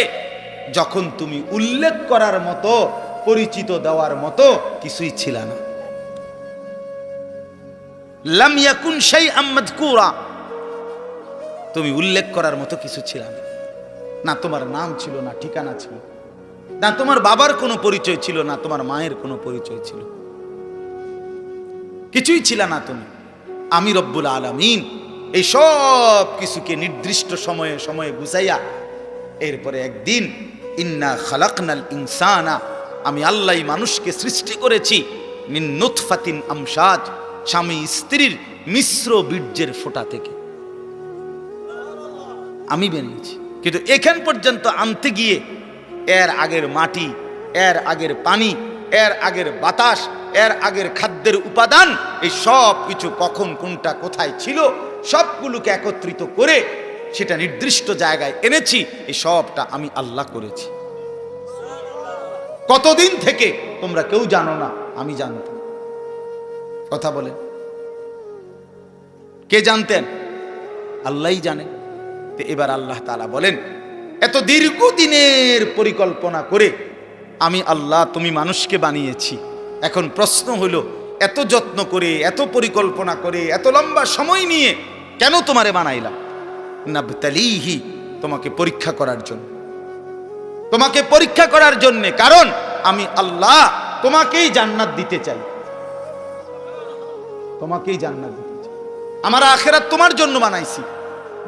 যখন তুমি উল্লেখ করার মতো, পরিচিত দেওয়ার মতো কিছুই ছিল না। লাম ইয়াকুন শাইআম মাযকুরা, তুমি উল্লেখ করার মতো কিছু ছিল না। না তোমার নাম ছিল, না ঠিকানা ছিল, না তোমার বাবার কোনো পরিচয় ছিল, না তোমার মায়ের কোনো পরিচয় ছিল, কিছুই ছিল না তুমি। আমি রব্বুল আলামিন এই সব কিছুকে নির্দিষ্ট সময়ে সময়ে গুছাইয়া এরপরে একদিন, ইন্না খালাকনাল ইনসানা, আমি আল্লাহ মানুষকে সৃষ্টি করেছি, মিন নুতফাতিন আমশাজ, স্বামী স্ত্রীর মিশ্র বীর্যের ফোঁটা থেকে আমি বানিয়েছি। কিন্তু এখান পর্যন্ত আনতে গিয়ে এর আগের মাটি, এর আগের পানি, এর আগের বাতাস, এর আগের খাদ্যের উপাদান, এই সব কিছু কখন কোনটা কোথায় ছিল সবগুলোকে একত্রিত করে সেটা নির্দিষ্ট জায়গায় এনেছি। এই সবটা আমি আল্লাহ করেছি। কতদিন থেকে তোমরা কেউ জানো না, আমি জানতাম। কথা বলেন, কে জানতেন? আল্লাহই জানেন। তো এবার আল্লাহ তাআলা বলেন, এত দীর্ঘদিনের পরিকল্পনা করে আমি আল্লাহ তুমি মানুষকে বানিয়েছি। এখন প্রশ্ন হলো, এত যত্ন করে, এত পরিকল্পনা করে, এত লম্বা সময় নিয়ে কেন তোমারে বানাইলাম? নাবতালিহি, তোমাকে পরীক্ষা করার জন্য, তোমাকে পরীক্ষা করার জন্য। কারণ আমি আল্লাহ তোমাকেই জান্নাত দিতে চাই, তোমাকেই জান্নাত দিতে চাই। আমার আখিরাত তোমার জন্য বানাইছি,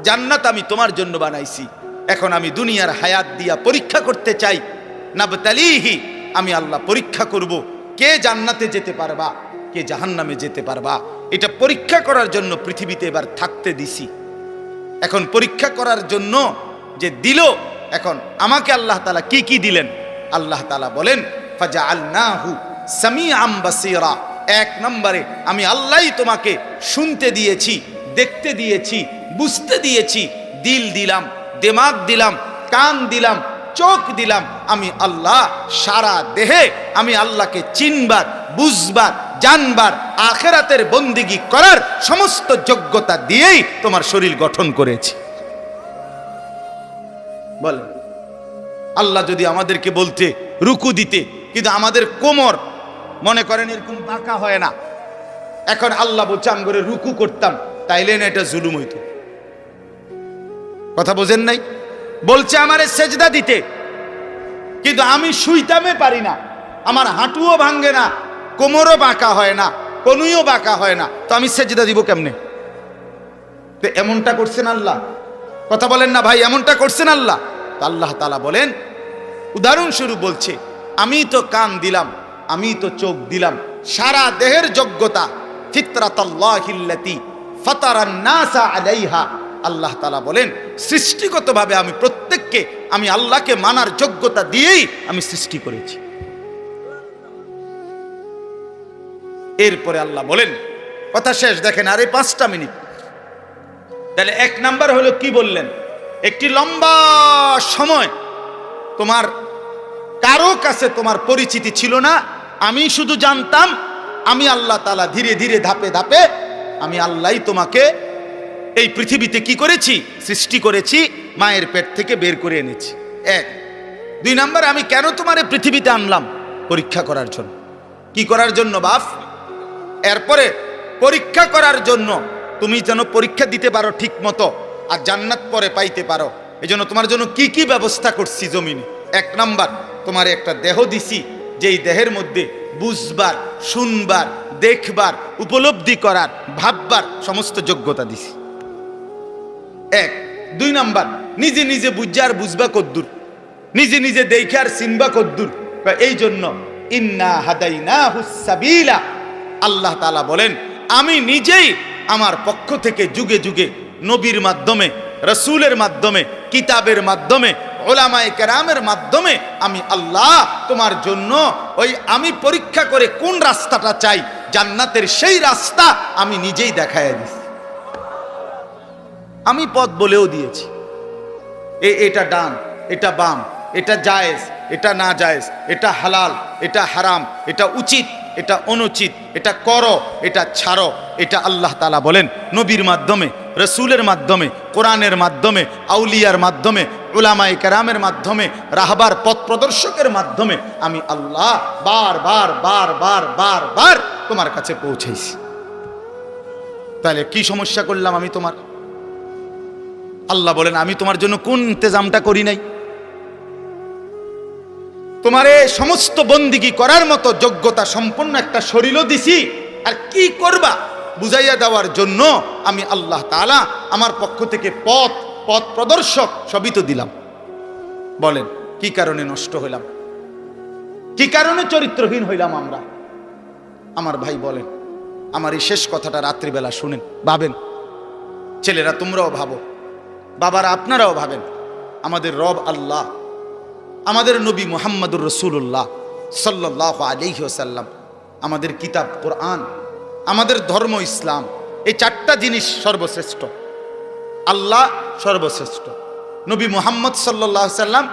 জান্নাত আমি তোমার জন্য বানাইছি। এখন আমি দুনিয়ার হায়াত দিয়া পরীক্ষা করতে চাই। নাবতালিহি, আমি আল্লাহ পরীক্ষা করব, কে জান্নাতে যেতে পারবা, কে জাহান্নামে যেতে পারবা। এটা পরীক্ষা করার জন্য পৃথিবীতে এবার থাকতে দিছি। এখন পরীক্ষা করার জন্য যে দিল, এখন আমাকে আল্লাহ তাআলা কি কি দিলেন? আল্লাহ তাআলা বলেন, ফাজআলনাহু সামিআম বাসীরা। 1 নম্বরে আমি আল্লাহই তোমাকে শুনতে দিয়েছি, দেখতে দিয়েছি, বুঝতে দিয়েছি। দিল দিলাম, দিমাগ দিলাম, কান দিলাম, চোখ দিলাম। আমি আল্লাহ সারা দেহে আমি আল্লাহকে চিনবার, বুঝবার, জানবার, আখিরাতের বন্দেগী করার সমস্ত যোগ্যতা দিয়েই তোমার শরীর গঠন করেছি। বল, আল্লাহ যদি আমাদেরকে বলতে রুকু দিতে, কিন্তু আমাদের কোমর মনে করেন এরকম বাঁকা হয় না, এখন আল্লাহ বলছে আমি করে রুকু করতাম, তাইলে না এটা জুলুম হইতো? কথা বোঝেন নাই? বলছে আমারে সেজদা দিতে, কিন্তু আমি শুইতামে পারি না, আমার হাঁটুও ভাঙ্গে না, কোমরও বাঁকা হয় না, কনুইও বাঁকা হয় না, তো আমি সেজদা দিব কেমনে? তো এমনটা করছেন আল্লাহ? কথা বলেন না ভাই, এমনটা করছেন আল্লাহ? তো আল্লাহ তাআলা বলেন, উদাহরণস্বরূপ বলছে, আমি তো কান দিলাম, আমি তো চোখ দিলাম, সারা দেহের যোগ্যতা ফিতরাতাল্লাহিল্লাতী ফাতারান নাসা আলাইহা। আল্লাহ তাআলা বলেন, সৃষ্টিগতভাবে আমি প্রত্যেককে আমি আল্লাহকে মানার যোগ্যতা দিয়েই আমি সৃষ্টি করেছি। এরপরে আল্লাহ বলেন, কথা শেষ, দেখেন আরে 5টা মিনিট। তাহলে 1 নাম্বার হলো কি বললেন? একটি লম্বা সময় তোমার কারো কাছে তোমার পরিচিতি ছিল না, আমি শুধু জানতাম আমি আল্লাহ তাআলা ধীরে ধীরে ধাপে ধাপে আমি আল্লাহই তোমাকে এই পৃথিবীতে কি করেছি? সৃষ্টি করেছি, মায়ের পেট থেকে বের করে এনেছি। 1। 2 নাম্বার, আমি কেন তোমার পৃথিবীতে আনলাম? পরীক্ষা করার জন্য। কি করার জন্য বাপ? এরপরে পরীক্ষা করার জন্য, তুমি যেন পরীক্ষা দিতে পারো ঠিক মতো আর জান্নাত পরে পাইতে পারো। এই জন্য তোমার জন্য কি কি ব্যবস্থা করছি জমিনে। 1 নাম্বার, তোমার একটা দেহ দিছি, যেই দেহের মধ্যে বুঝবার, শুনবার, দেখবার, উপলব্ধি করার, ভাববার সমস্ত যোগ্যতা দিছি। 1। 2 নাম্বার, নিজে নিজে বুঝার বুঝবা কদ্দুর, নিজে নিজে দেখে আর চিনবা কদ্দুর। এই জন্য ইন্না হাদাইনাহুস সাবিলা, আল্লাহ তাআলা বলেন আমি নিজেই আমার পক্ষ থেকে যুগে যুগে নবীর মাধ্যমে, রসুলের মাধ্যমে, কিতাবের মাধ্যমে, উলামায়ে কেরামের মাধ্যমে আমি আল্লাহ তোমার জন্য ওই আমি পরীক্ষা করে কোন রাস্তাটা চাই, জান্নাতের সেই রাস্তা আমি নিজেই দেখাইয়া দিছি। আমি পথ বলেও দিয়েছি, এটা ডান, এটা বাম, এটা জায়েজ, এটা না জায়েজ, এটা হালাল, এটা হারাম, এটা উচিত, এটা অনুচিত, এটা করো, এটা ছাড়ো। এটা আল্লাহ তাআলা বলেন নবীর মাধ্যমে, রসুলের মাধ্যমে, কোরআনের মাধ্যমে, আউলিয়ার মাধ্যমে, উলামায়ে কেরামের মাধ্যমে, রাহবার পথ প্রদর্শকের মাধ্যমে আমি আল্লাহ বারবার বারবার বারবার তোমার কাছে পৌঁছেছি। তাহলে কি সমস্যা করলাম আমি তোমার? আল্লাহ বলেন আমি তোমার জন্য কোন ইন্তজামটা করি নাই? তোমারে সমস্ত বন্দিগি করার মতো যোগ্যতা সম্পন্ন একটা শরীরও দিছি, আর কি করবা বুঝাইয়া দেওয়ার জন্য আমি আল্লাহ তাআলা আমার পক্ষ থেকে পথ প্রদর্শক সবই তো দিলাম। বলেন কি কারণে নষ্ট হইলাম? কি কারণে চরিত্রহীন হইলাম আমরা? আমার ভাই বলেন, আমার এই শেষ কথাটা রাত্রিবেলা শুনেন, ভাবেন, ছেলেরা তোমরাও ভাবো, বাবারা আপনারাও ভাবেন। আমাদের রব আল্লাহ, আমাদের নবী মুহাম্মদুর রাসূলুল্লাহ সাল্লাল্লাহু আলাইহি ওয়াসাল্লাম, আমাদের কিতাব কোরআন, আমাদের ধর্ম ইসলাম, এই চারটা জিনিস সর্বশ্রেষ্ঠ। আল্লাহ সর্বশ্রেষ্ঠ, নবী মুহাম্মদ সাল্লাল্লাহু আলাইহি ওয়াসাল্লাম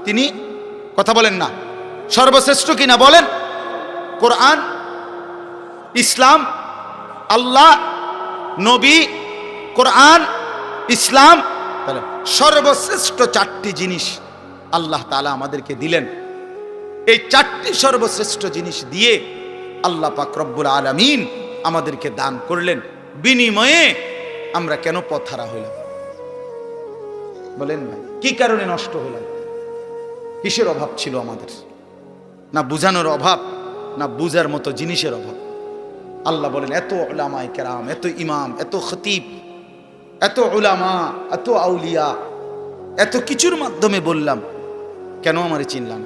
তিনি, কথা বলেন না, সর্বশ্রেষ্ঠ কিনা বলেন? কোরআন, ইসলাম, আল্লাহ, নবী, কোরআন, ইসলাম, সর্বশ্রেষ্ঠ চারটি জিনিস আল্লাহ তাআলা আমাদেরকে দিলেন। এই চারটি সর্বশ্রেষ্ঠ জিনিস দিয়ে আল্লাহ পাক রব্বুল আলামিন আমাদেরকে দান করলেন। বিনিময়ে আমরা কেন পথহারা হইলাম? বলেন ভাই, কি কারণে নষ্ট হইলাম? কিসের অভাব ছিল আমাদের? না বুঝানোর অভাব, না বুঝার মতো জিনিসের অভাব। আল্লাহ বলেন এত উলামায়ে কেরাম, এত ইমাম, এত খতিব, এত উলামা, এত আউলিয়া, এত কিছুর মাধ্যমে বললাম, কেন আমারে চিনলাম?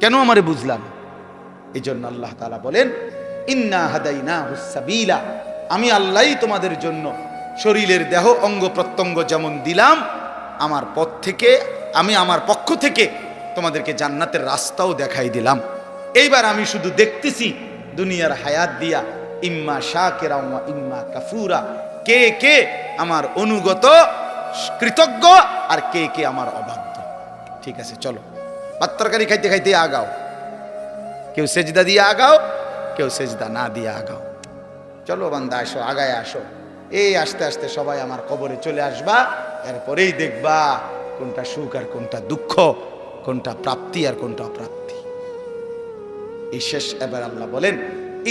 কেন আমারে বুঝলাম? এই জন্য আল্লাহ তাআলা বলেন ইন্না হাদাইনাহুস সাবিলা, আমি আল্লাহই তোমাদের জন্য শরীরের দেহ অঙ্গ প্রত্যঙ্গ যেমন দিলাম, আমার পথ থেকে, আমি আমার পক্ষ থেকে তোমাদেরকে জান্নাতের রাস্তাও দেখাই দিলাম। এইবার আমি শুধু দেখতেছি দুনিয়ার হায়াত দিয়া, ইম্মা শাকিরা ওয়া ইম্মা কাফুরা, কে কে আমার অনুগত কৃতজ্ঞ আর কে কে আমার অবাধ্য। ঠিক আছে, চলো ভাত তরকারি খাইতে খাইতে আগাও, কেউ সেজদা দিয়ে আগাও, কেউ সেজদা না দিয়ে আগাও। চলো বান্দা আসো, আগায় আসো। এই আস্তে আস্তে সবাই আমার কবরে চলে আসবা, এরপরেই দেখবা কোনটা সুখ আর কোনটা দুঃখ, কোনটা প্রাপ্তি আর কোনটা অপ্রাপ্তি। এই শেষ এবার আল্লাহ বলেন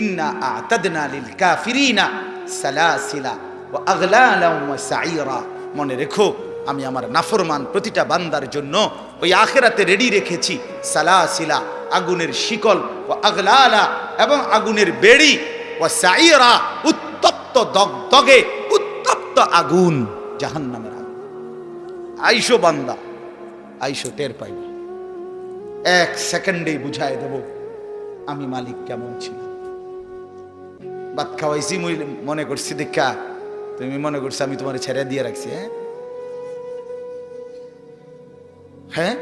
ইন্না আ'তাদনা লিল কাফিরিনা সালাসিলা ওয়া আগলালা ওয়া সাইরা। মনে রেখো, আমি আমার নাফরমান প্রতিটা বান্দার জন্য ওই আখিরাতে রেডি রেখেছি সালাসিলা, আগুনের শিকল, ওয়া আগলালা, এবং আগুনের বেড়ি, ওয়া সাইরা, উত্তপ্ত দগদগে উত্তপ্ত আগুন, জাহান্নামের আগুন। আইসো বান্দা, আইসো, টের পাইবে, এক সেকেন্ডেই বুঝায় দেব আমি মালিক কেমন ছিল। ভাত খাওয়াইছি মনে করছি দেখা, তুমি মনে করছো আমি তোমার ছেড়ে দিয়ে রাখছি? হ্যাঁ,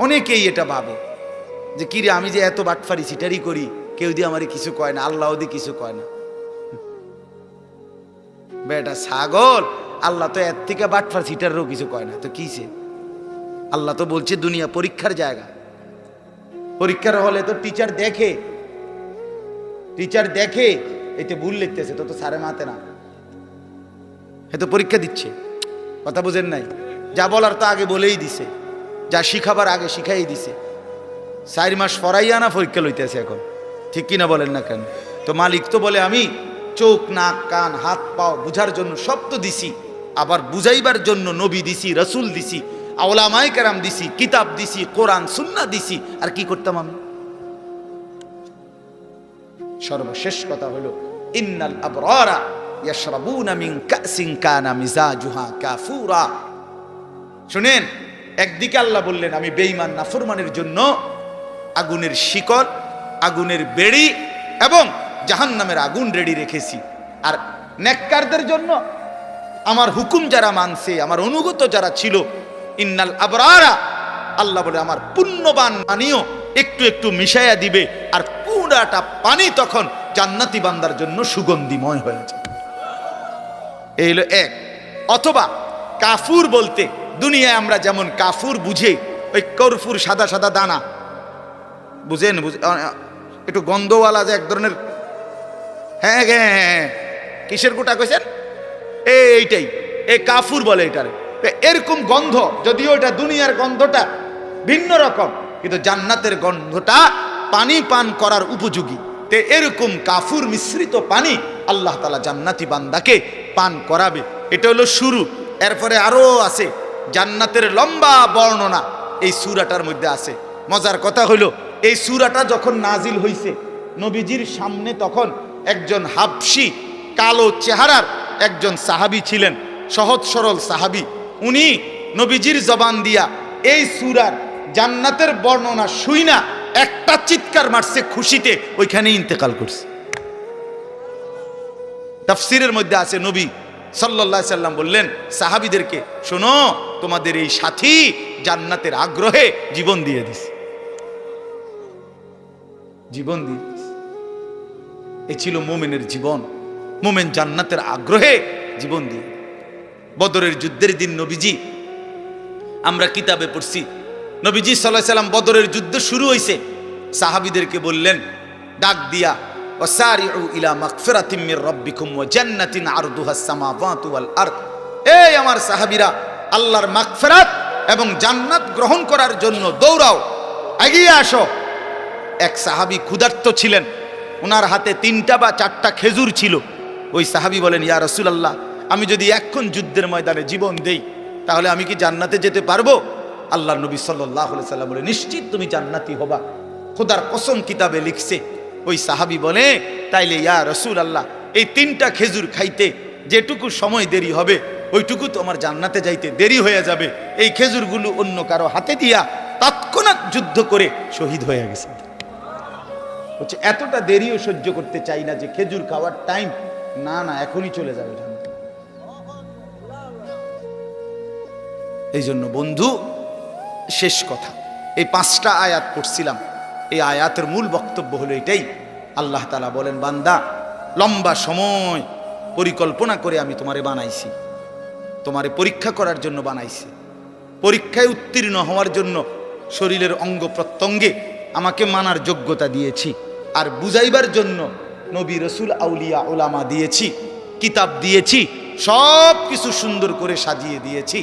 অনেকেই এটা ভাবে যে কিরে আমি যে এত বাটফারি সিটারি করি, কেউ দিয়ে আমারে কিছু কয় না, আল্লাহ দিয়ে কিছু কয় না। বেটা ছাগল, আল্লাহ তো এর থেকে বাটফার সিটারও কিছু কয় না, তো কিসে? আল্লাহ তো বলছে দুনিয়া পরীক্ষার জায়গা, পরীক্ষার হলে তো টিচার দেখে, এতে ভুল লিখতেছে তো সারে মাতে না, এ তো পরীক্ষা দিচ্ছে। কথা বুঝেন নাই? যা বলার তো আগে বলেই দিছে, যা শিখাবার আগে শিখাই দিছে। 4 মাস ফরাইয়া না পরীক্ষা লইতেছে এখন, ঠিক কিনা বলেন না কেন? তো মালিক তো বলে আমি চোখ, নাক, কান, হাত, পাও বুঝার জন্য সব তো দিছি, আবার বুঝাইবার জন্য নবী দিছি, রসুল দিছি, উলামায়ে কেরাম দিছি, কিতাব দিছি, কোরআন সুন্নাহ দিছি। আর কি করতাম আমি? সর্বশেষ কথা হলো ইন্নাল আবরারা ইয়াশরাবুনা মিন কাসিন কানা মিজাজুহা কাফুরা। শুনেন, একদিকে আল্লাহ বললেন আমি বেঈমান নাফরমানের জন্য আগুনের শিকল, আগুনের বেড়ি এবং জাহান্নামের আগুন রেডি রেখেছি। আর নেককারদের জন্য আমার হুকুম যারা মানছে, আমার অনুগত যারা ছিল, ইন্নাল আবরারা, আল্লাহ বলে আমার পুণ্যবান পানিও একটু একটু মিশাইয়া দিবে, আর পুরাটা পানি তখন জান্নাতি বান্দার জন্য সুগন্ধিময় হয়ে যাবে। এই হলো এক। অথবা কাফুর বলতে দুনিয়ায় আমরা যেমন কাফুর বুঝে, ওই কর্ফুর সাদা সাদা দানা বুঝেন, একটু গন্ধওয়ালা যে এক ধরনের, হ্যাঁ হ্যাঁ হ্যাঁ, কিসের গোটা কইছেন, এইটাই এই কাফুর বলে এটারে। এরকম গন্ধ, যদিও এটা দুনিয়ার গন্ধটা ভিন্ন রকম, কিন্তু জান্নাতের গন্ধটা পানি পান করার উপযোগী। তে এরকম কাফুর মিশ্রিত পানি আল্লাহ তাআলা জান্নাতি বান্দাকে পান করাবে। এটা হলো শুরু। এরপরে আরো আছে জান্নাতের লম্বা বর্ণনা এই সূরাটার মধ্যে আছে। মজার কথা হলো, এই সূরাটা যখন নাজিল হইছে নবীজির সামনে তখন একজন হাবশি কালো চেহারার একজন সাহাবী ছিলেন, সহজ সরল সাহাবী। উনি নবীজির জবান দিয়া এই সূরার জান্নাতের বর্ণনা শুইনা একটা চিৎকার মারছে খুশিতে, ওইখানে ইন্তেকাল করছে। তাফসীরের মধ্যে আছে নবী সাল্লাল্লাহু আলাইহি সাল্লাম বললেন সাহাবীদেরকে, শোনো, তোমাদের এই সাথী জান্নাতের আগ্রহে জীবন দিয়ে দিছে, জীবন দিয়ে দিছে। এই ছিল মুমিনের জীবন। মুমিন জান্নাতের আগ্রহে জীবন দিয়ে। বদরের যুদ্ধের দিন নবীজি, আমরা কিতাবে পড়ছি, নবীজি সাল্লাল্লাহু আলাইহি সাল্লাম বদরের যুদ্ধ শুরু হইছে, সাহাবীদেরকে বললেন ডাক দিয়া, ওয়াসারিউ ইলা মাগফিরাতিম মির রাব্বিকুম ওয়া জান্নাতিন আরদুহাস সামাওয়াতু ওয়াল আরদ। এই আমার সাহাবীরা, আল্লাহর মাগফিরাত এবং জান্নাত গ্রহণ করার জন্য দৌড়াও, এগিয়ে আসো। এক সাহাবী ক্ষুধার্ত ছিলেন, ওনার হাতে 3টা বা 4টা খেজুর ছিল। ওই সাহাবী বলেন, ইয়া রাসূলুল্লাহ, আমি যদি এখন যুদ্ধের ময়দানে জীবন দেই তাহলে আমি কি জান্নাতে যেতে পারবো? আল্লাহর নবী সাল্লাল্লাহু আলাইহি সাল্লাম বলে, নিশ্চিত তুমি জান্নাতি হবা, খোদার কসম কিতাবে লিখছে। ওই সাহাবী বলে, তাইলে ইয়া রাসূলুল্লাহ, এই 3টা খেজুর খাইতে যেটুকু সময় দেরি হবে ওইটুকু তো আমার জান্নাতে যাইতে দেরি হয়ে যাবে। এই খেজুরগুলো অন্য কারো হাতে দিয়া তৎক্ষণাৎ যুদ্ধ করে শহীদ হয়ে গেছে। বলছে এতটা দেরিও সহ্য করতে চাই না যে খেজুর খাওয়ার টাইম, না না, এখনই চলে যাবে জান্নাতে। এই জন্য বন্ধু, শেষ কথা, এই 5টা আয়াত পড়ছিলাম, এই আয়াতের মূল বক্তব্য হলো এটাই। আল্লাহ তাআলা বলেন, বান্দা, লম্বা সময় পরিকল্পনা করে আমি তোমারে বানাইছি, তোমারে পরীক্ষা করার জন্য বানাইছি। পরীক্ষায় উত্তীর্ণ হওয়ার জন্য শরীরের অঙ্গ প্রত্যঙ্গে আমাকে মানার যোগ্যতা দিয়েছি, আর বুঝাইবার জন্য নবী রসুল আউলিয়া ওলামা দিয়েছি, কিতাব দিয়েছি, সব কিছু সুন্দর করে সাজিয়ে দিয়েছি।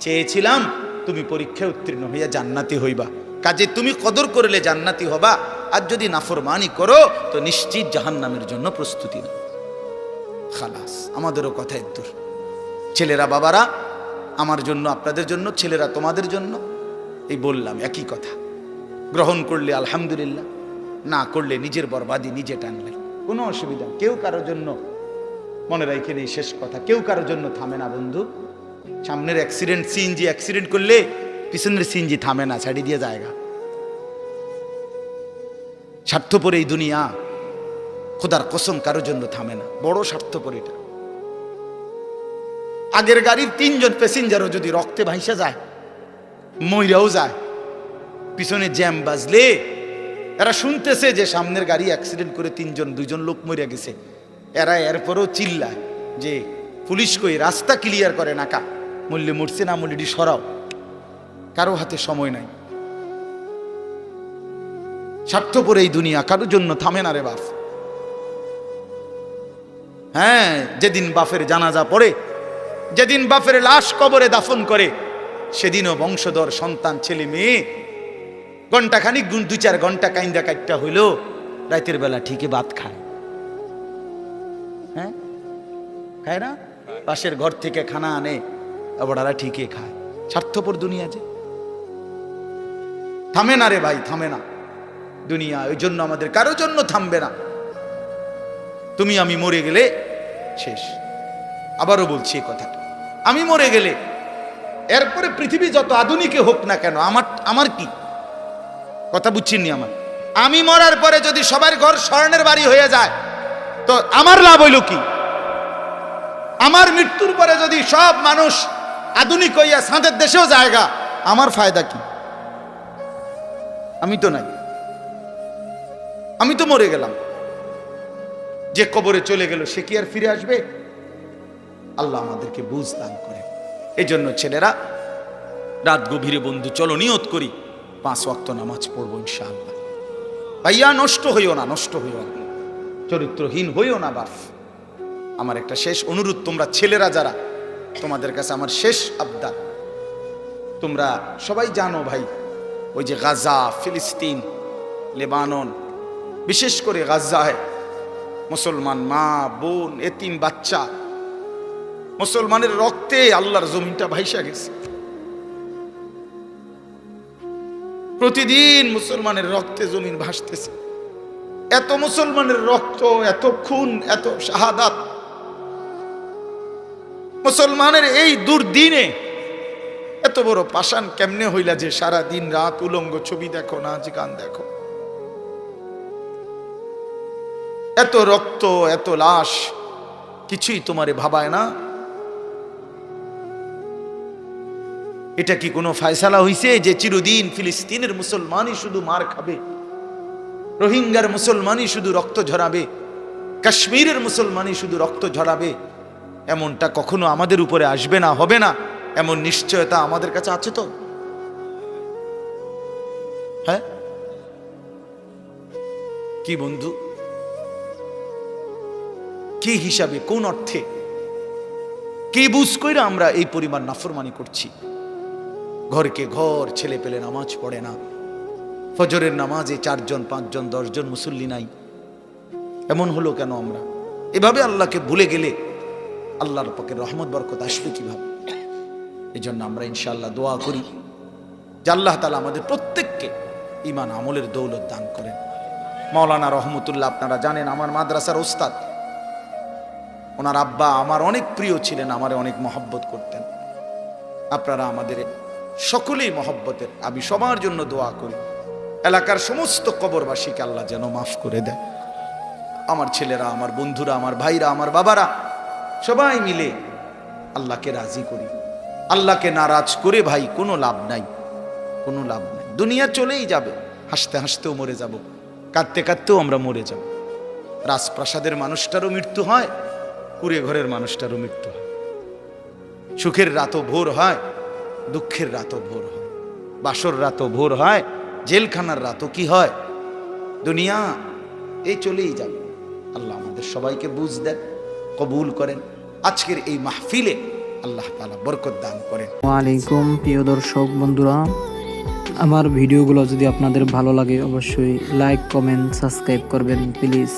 চেয়েছিলাম তুমি পরীক্ষায় উত্তীর্ণ হইয়া জান্নাতি হইবা, কাজে তুমি কদর করলে জান্নাতি হবা, আর যদি নাফরমানি করো তো নিশ্চিত জাহান্নামের জন্য প্রস্তুতি নাও। খালাস, আমাদেরও কথা দূর। ছেলেরা বাবারা আমার জন্য, আপনাদের জন্য, ছেলেরা তোমাদের জন্য, এই বললাম একই কথা। গ্রহণ করলে আলহামদুলিল্লাহ, না করলে নিজের বরবাদি নিজে টানলে, কোনো অসুবিধা। কেউ কারোর জন্য, মনে রাখেন এই শেষ কথা, কেউ কারোর জন্য থামে না বন্ধু। সামনের অ্যাক্সিডেন্ট, সিএনজি অ্যাক্সিডেন্ট করলে পিছনের সিএনজি থামে না, ছাড়ি দিয়ে জায়গা। স্বার্থপর এই দুনিয়া, খোদার কসম কারোর জন্য থামে না, বড় স্বার্থপর এটা। আগের গাড়ির 3 জন প্যাসেঞ্জারও যদি রক্তে ভাইসা যায়, মইরাও যায়, পিছনে জ্যাম বাজলে এরা শুনতেছে যে সামনের গাড়ি অ্যাক্সিডেন্ট করে 2 জন লোক মরে গেছে, এরা এরপরও চিল্লায় যে পুলিশ কই, রাস্তা ক্লিয়ার করে নাকা, মূল্যে মরছে না মূল্যটি সরাও। কারো হাতে সময় নাই। স্বার্থপর এই দুনিয়া, কারোর জন্য থামে না রে বাপ। হ্যাঁ, যেদিন বাপের জানাজা পড়ে, যেদিন বাপের লাশ কবরে দাফন করে, সেদিনও বংশধর সন্তান ছেলে মেয়ে ঘন্টাখানিক 2-4 ঘন্টা কাইন্দা কাটটা হইল, রাতের বেলা ঠিকই ভাত খায়। হ্যাঁ, খায় না? পাশের ঘর থেকে খানা আনে, ওরা ঠিকই খায়। স্বার্থপর দুনিয়া যে থামে না রে ভাই, থামে না দুনিয়া। ওই জন্য আমাদের কারোর জন্য থামবে না। তুমি আমি মরে গেলে শেষ। আবারও বলছি এই কথাটা, আমি মরে গেলে এরপরে পৃথিবী যত আধুনিকে হোক না কেন, আমার কি কথা বুঝছেননি? আমি মরার পরে যদি সবার ঘর স্বর্ণের বাড়ি হয়ে যায়, তো আমার লাভ হইল কি? আমার মৃত্যুর পরে যদি সব মানুষ আধুনিক হইয়া সাঁদের দেশেও জায়গা, আমার ফায়দা কি? আমি তো নাই, আমি তো মরে গেলাম। যে কবরে চলে গেল সে কি আর ফিরে আসবে? আল্লাহ আমাদেরকে বুঝ দান করে। এই জন্য ছেলেরা, রাত গভীরে বন্ধু চলো নিয়ত করি 5 ওয়াক্ত নামাজ পড়বো ইনশাআল্লাহ। ভাইয়া নষ্ট হইও না, নষ্ট হইও না, চরিত্রহীন হইও না। বাপ আমার একটা শেষ অনুরোধ, তোমরা ছেলেরা যারা, তোমাদের কাছে আমার শেষ আবদার, তোমরা সবাই জানো ভাই, ওই যে গাজা, ফিলিস্তিন, লেবানন, বিশেষ করে গাজায় মুসলমান মা বোন এতিম বাচ্চা, মুসলমানের রক্তে আল্লাহর জমিনটা ভাইসা গেছে। প্রতিদিন মুসলমানের রক্তে জমিন ভাসতেছে। এত মুসলমানের রক্ত, এত খুন, এত শাহাদাত, মুসলমানের এই দুর্দিনে এত বড় পাষাণ কেমনে হইলা যে সারা দিন রাত উলঙ্গ ছবি দেখো, নাচ গান দেখো? এত রক্ত, এত লাশ, কিছুই তোমারে ভাবায় না? এটা কি কোনো ফয়সালা হইছে যে চিরদিন ফিলিস্তিনের মুসলমানই শুধু মার খাবে, রোহিঙ্গার মুসলমানই শুধু রক্ত ঝরাবে, কাশ্মীরের মুসলমানই শুধু রক্ত ঝরাবে? এমনটা কখনো আমাদের উপরে আসবে না, হবে না, এমন নিশ্চয়তা আমাদের কাছে আছে তো? হ্যাঁ কি বন্ধু, কি হিসাবে, কোন অর্থে, কি বুঝ কইরা আমরা এই পরিমাণ নাফরমানি করছি? ঘরকে ঘর, ছেলে পেলে নামাজ পড়ে না, ফজরের নামাজে 4 জন 5 জন 10 জন মুসল্লি নাই। এমন হলো কেন? আমরা এভাবে আল্লাহকে ভুলে গেলে আল্লাহর পাকের রহমত বরকত আসবে কিভাবে? এই জন্য আমরা ইনশাআল্লাহ দোয়া করি যে আল্লাহ তাআলা আমাদের প্রত্যেককে ঈমান আমলের দৌলত দান করেন। মাওলানা রহমতুল্লাহ, আপনারা জানেন আমার মাদ্রাসার ওস্তাদ, ওনার আব্বা আমার অনেক প্রিয় ছিলেন, আমারে অনেক মহব্বত করতেন। আপনারা আমাদের সকলেই মহব্বতের, আমি সবার জন্য দোয়া করি এলাকার সমস্ত কবরবাসীকে আল্লাহ যেন মাফ করে দেয়। আমার ছেলেরা, আমার বন্ধুরা, আমার ভাইরা, আমার বাবারা, সবাই মিলে আল্লাহকে রাজি করি। আল্লাহকে নারাজ করে ভাই কোনো লাভ নাই, কোনো লাভ নাই। দুনিয়া চলেই যাবে, হাসতে হাসতেও মরে যাব, কাঁদতে কাঁদতেও আমরা মরে যাব। রাজপ্রাসাদের মানুষটারও মৃত্যু হয়, কুড়ে ঘরের মানুষটারও মৃত্যু হয়। সুখের রাতও ভোর হয়, দুঃখের রাতও ভোর হয়, বাসর রাতও ভোর হয়, জেলখানার রাতও কি হয়? দুনিয়া এই চলেই যাবে। আল্লাহ আমাদের সবাইকে বুঝ দেন, কবুল করেন। আজকের এই মাহফিলে আল্লাহ তাআলা বরকত দান করেন। ওয়ালাইকুম প্রিয় দর্শক বন্ধুরা, আমার ভিডিওগুলো যদি আপনাদের ভালো লাগে অবশ্যই লাইক, কমেন্ট, সাবস্ক্রাইব করবেন প্লিজ।